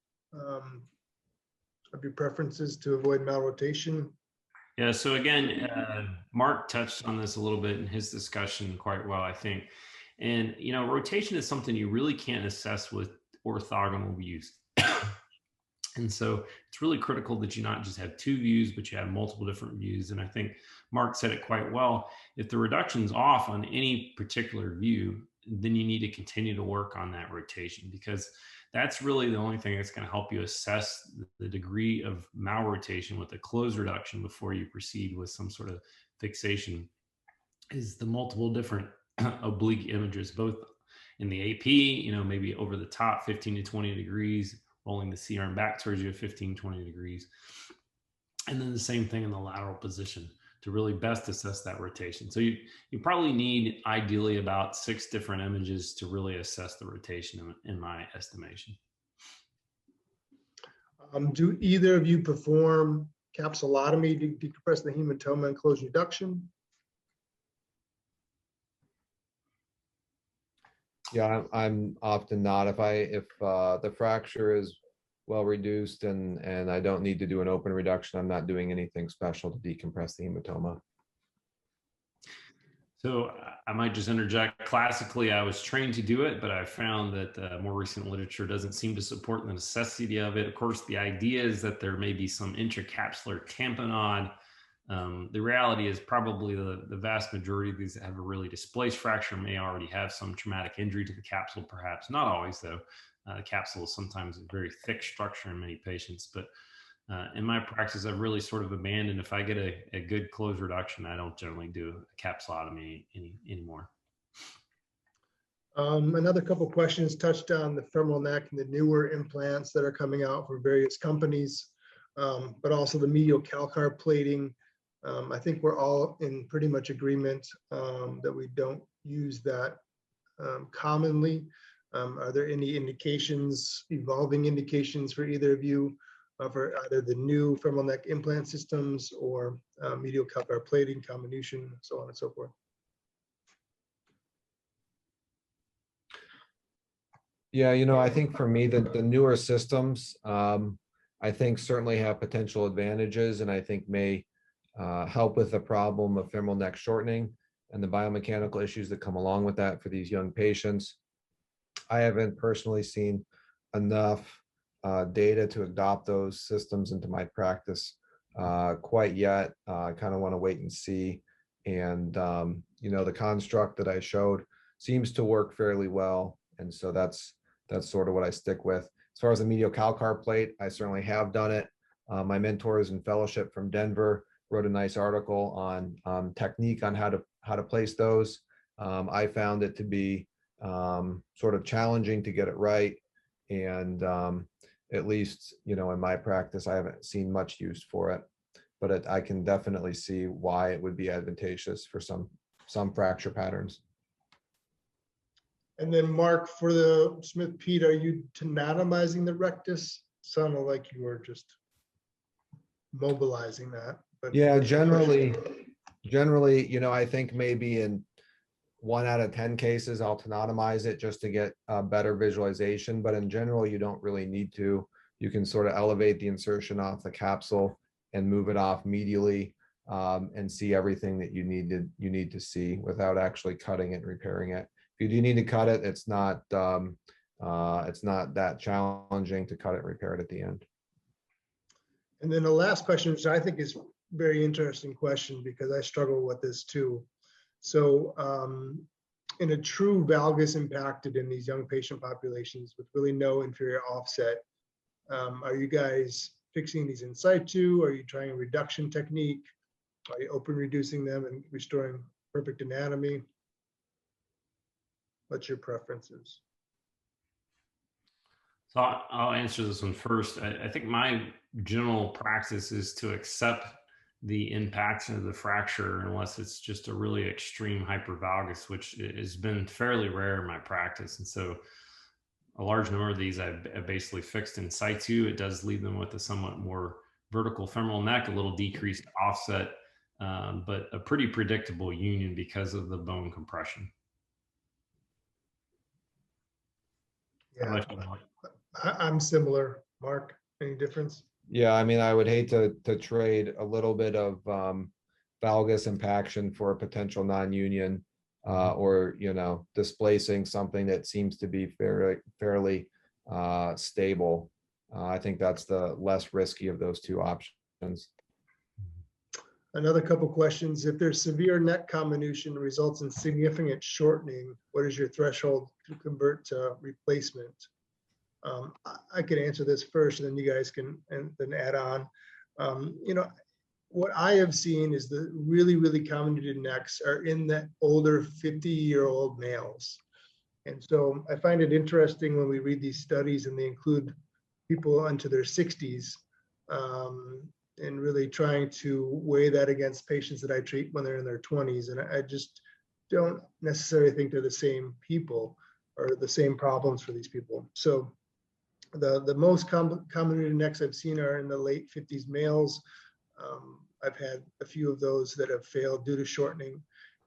of your preferences to avoid malrotation? Yeah, so again, Mark touched on this a little bit in his discussion quite well, I think. And, you know, rotation is something you really can't assess with orthogonal views. And so it's really critical that you not just have 2 views, but you have multiple different views. And I think Mark said it quite well. If the reduction's off on any particular view, then you need to continue to work on that rotation, because that's really the only thing that's going to help you assess the degree of malrotation with a closed reduction before you proceed with some sort of fixation, is the multiple different oblique images, both in the AP, you know, maybe over the top 15 to 20 degrees, rolling the C-arm back towards you at 15, 20 degrees. And then the same thing in the lateral position to really best assess that rotation. So you probably need ideally about 6 different images to really assess the rotation in my estimation. Do either of you perform capsulotomy to decompress the hematoma and close reduction? Yeah, I'm often not. If the fracture is well reduced and I don't need to do an open reduction, I'm not doing anything special to decompress the hematoma. So I might just interject. Classically, I was trained to do it, but I found that more recent literature doesn't seem to support the necessity of it. Of course, the idea is that there may be some intracapsular tamponade. The reality is probably the vast majority of these that have a really displaced fracture may already have some traumatic injury to the capsule, perhaps. Not always, though. The capsule is sometimes a very thick structure in many patients, but in my practice, I've really sort of abandoned, if I get a good closed reduction, I don't generally do a capsulotomy anymore. Another couple of questions touched on the femoral neck and the newer implants that are coming out from various companies, but also the medial calcar plating. I think we're all in pretty much agreement that we don't use that commonly. Are there any indications, evolving indications for either of you for either the new femoral neck implant systems or medial calcar plating, comminution, so on and so forth? Yeah, you know, I think for me, the newer systems, I think certainly have potential advantages, and I think may help with the problem of femoral neck shortening and the biomechanical issues that come along with that for these young patients. I haven't personally seen enough data to adopt those systems into my practice quite yet. I kind of want to wait and see. And, you know, the construct that I showed seems to work fairly well. And so that's sort of what I stick with. As far as the medial calcar plate, I certainly have done it. My mentors in fellowship from Denver wrote a nice article on technique on how to place those. I found it to be sort of challenging to get it right. And at least, you know, in my practice, I haven't seen much use for it, but I can definitely see why it would be advantageous for some fracture patterns. And then Mark, for the Smith-Pete, are you tenotomizing the rectus sounded like you were just mobilizing that. But Yeah, generally, I think maybe in 1 out of 10 cases, I'll tenotomize it just to get a better visualization. But in general, you don't really need to. You can sort of elevate the insertion off the capsule and move it off medially, and see everything that you need to see without actually cutting it and repairing it. If you do need to cut it, it's not that challenging to cut it and repair it at the end. And then the last question, which I think is very interesting question because I struggle with this too. So in a true valgus impacted in these young patient populations with really no inferior offset, are you guys fixing these in situ? Are you trying a reduction technique? Are you open reducing them and restoring perfect anatomy? What's your preferences? So I'll answer this one first. I think my general practice is to accept the impaction of the fracture unless it's just a really extreme hypervalgus, which has been fairly rare in my practice. And so a large number of these I've basically fixed in situ. It does leave them with a somewhat more vertical femoral neck, a little decreased offset, but a pretty predictable union because of the bone compression. Yeah, I'm similar. Mark, any difference? Yeah, I mean, I would hate to trade a little bit of valgus impaction for a potential non-union, or displacing something that seems to be fairly stable. I think that's the less risky of those two options. Another couple questions. If there's severe neck comminution results in significant shortening, what is your threshold to convert to replacement? I could answer this first, and then you guys can then add on. What I have seen is the really comminuted necks are in the older 50-year-old males. And so I find it interesting when we read these studies and they include people into their 60s, and really trying to weigh that against patients that I treat when they're in their 20s. And I just don't necessarily think they're the same people or the same problems for these people. So the most comminuted necks I've seen are in the late 50s males. I've had a few of those that have failed due to shortening,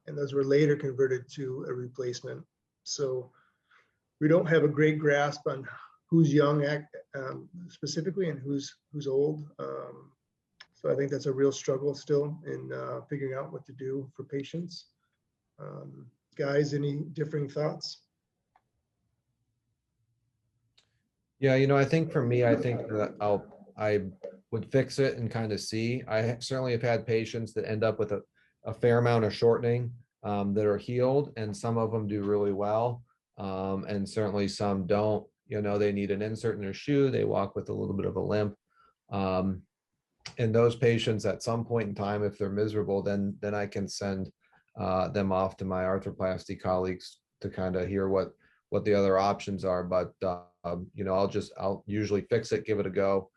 and those were later converted to a replacement. So we don't have a great grasp on who's young specifically and who's old. So I think that's a real struggle still in figuring out what to do for patients. Guys, any differing thoughts? Yeah, I think for me, I think that I would fix it and kind of see. I certainly have had patients that end up with a fair amount of shortening that are healed, and some of them do really well, and certainly some don't. They need an insert in their shoe. They walk with a little bit of a limp. And those patients, at some point in time, if they're miserable, then I can send them off to my arthroplasty colleagues to kind of hear what the other options are. But I'll usually fix it, give it a go,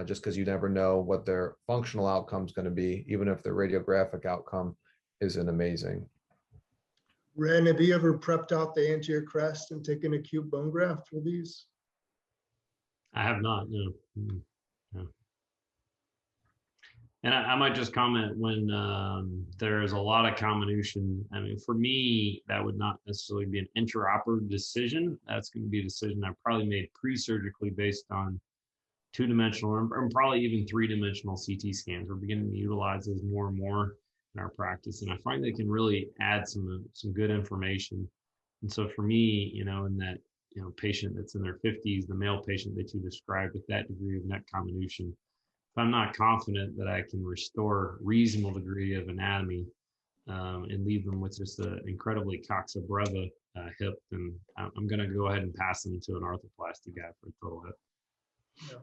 just because you never know what their functional outcome is going to be, even if the radiographic outcome isn't amazing. Ren, have you ever prepped out the anterior crest and taken acute bone graft for these? I have not, no. No. And I might just comment when there's a lot of comminution. I mean, for me, that would not necessarily be an intraoperative decision. That's going to be a decision I probably made pre-surgically based on 2-dimensional and probably even 3-dimensional CT scans. We're beginning to utilize those more and more in our practice, and I find they can really add some good information. And so for me, in that patient that's in their 50s, the male patient that you described with that degree of neck comminution, if I'm not confident that I can restore reasonable degree of anatomy and leave them with just an incredibly coxa breva hip, then I'm going to go ahead and pass them to an arthroplasty guy for a total hip. Yeah.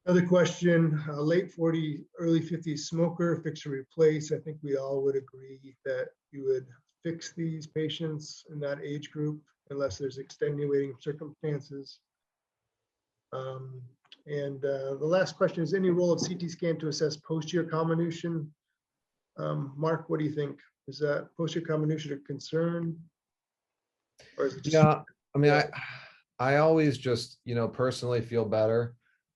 Another question, late 40s, early 50s smoker, fix or replace. I think we all would agree that you would fix these patients in that age group unless there's extenuating circumstances. And the last question is, any role of CT scan to assess posterior comminution? Mark, what do you think? Is that posterior comminution a concern? Or is it just... Yeah, I mean, I always just, personally feel better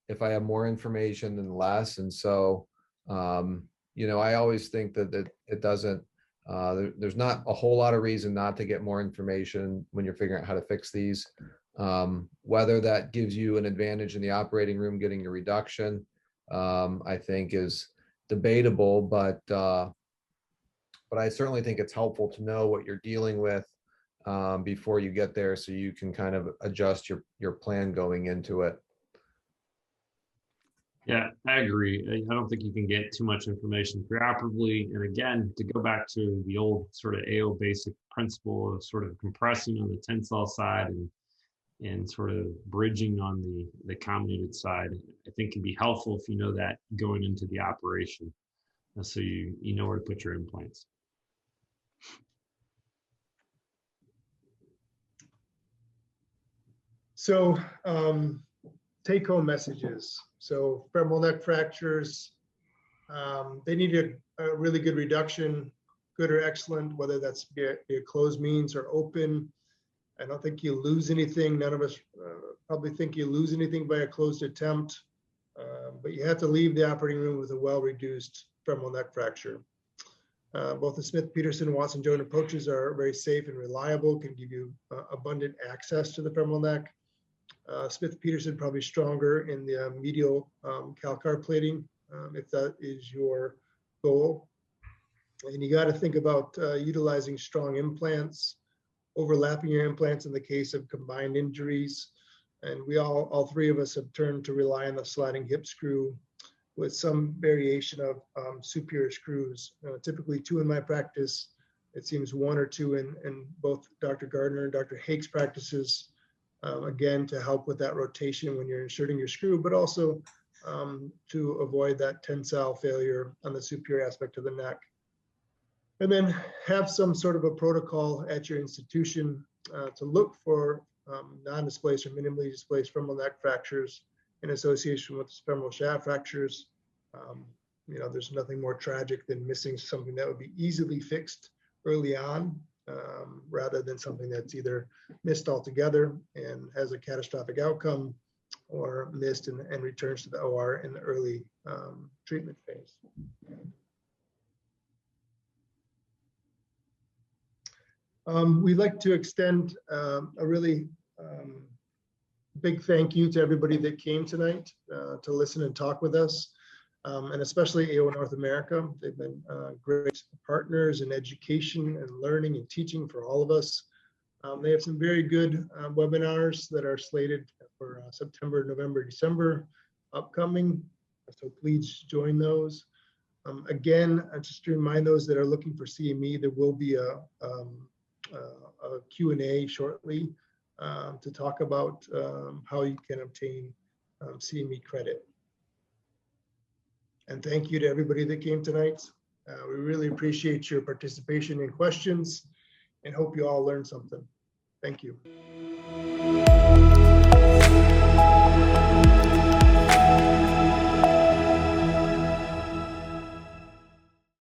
if I have more information than less. And so, I always think that it doesn't, there's not a whole lot of reason not to get more information when you're figuring out how to fix these. Whether that gives you an advantage in the operating room, getting your reduction, I think is debatable, but I certainly think it's helpful to know what you're dealing with before you get there, so you can kind of adjust your plan going into it. Yeah, I agree. I don't think you can get too much information preoperatively. And again, to go back to the old sort of AO basic principle of sort of compressing on the tensile side and sort of bridging on the comminuted side, I think can be helpful if you know that going into the operation. So you know where to put your implants. So take-home messages. So femoral neck fractures, they need a really good reduction, good or excellent, whether that's be a closed means or open. I don't think you lose anything. None of us probably think you lose anything by a closed attempt, but you have to leave the operating room with a well-reduced femoral neck fracture. Both the Smith-Peterson and Watson-Jones approaches are very safe and reliable, can give you abundant access to the femoral neck. Smith-Peterson probably stronger in the medial calcar plating, if that is your goal. And you got to think about utilizing strong implants, overlapping your implants in the case of combined injuries. And we all three of us have turned to rely on the sliding hip screw with some variation of superior screws. Typically 2 in my practice. It seems 1 or 2 in both Dr. Gardner and Dr. Hake's practices. Again, to help with that rotation when you're inserting your screw, but also to avoid that tensile failure on the superior aspect of the neck. And then have some sort of a protocol at your institution to look for non-displaced or minimally displaced femoral neck fractures in association with femoral shaft fractures. There's nothing more tragic than missing something that would be easily fixed early on, rather than something that's either missed altogether and has a catastrophic outcome, or missed and returns to the OR in the early treatment phase. We'd like to extend a really big thank you to everybody that came tonight to listen and talk with us, and especially AO North America. They've been great partners in education and learning and teaching for all of us. They have some very good webinars that are slated for September, November, December upcoming, so please join those. Again, just to remind those that are looking for CME, there will be a Q&A shortly to talk about how you can obtain CME credit. And thank you to everybody that came tonight. We really appreciate your participation and questions, and hope you all learned something. Thank you.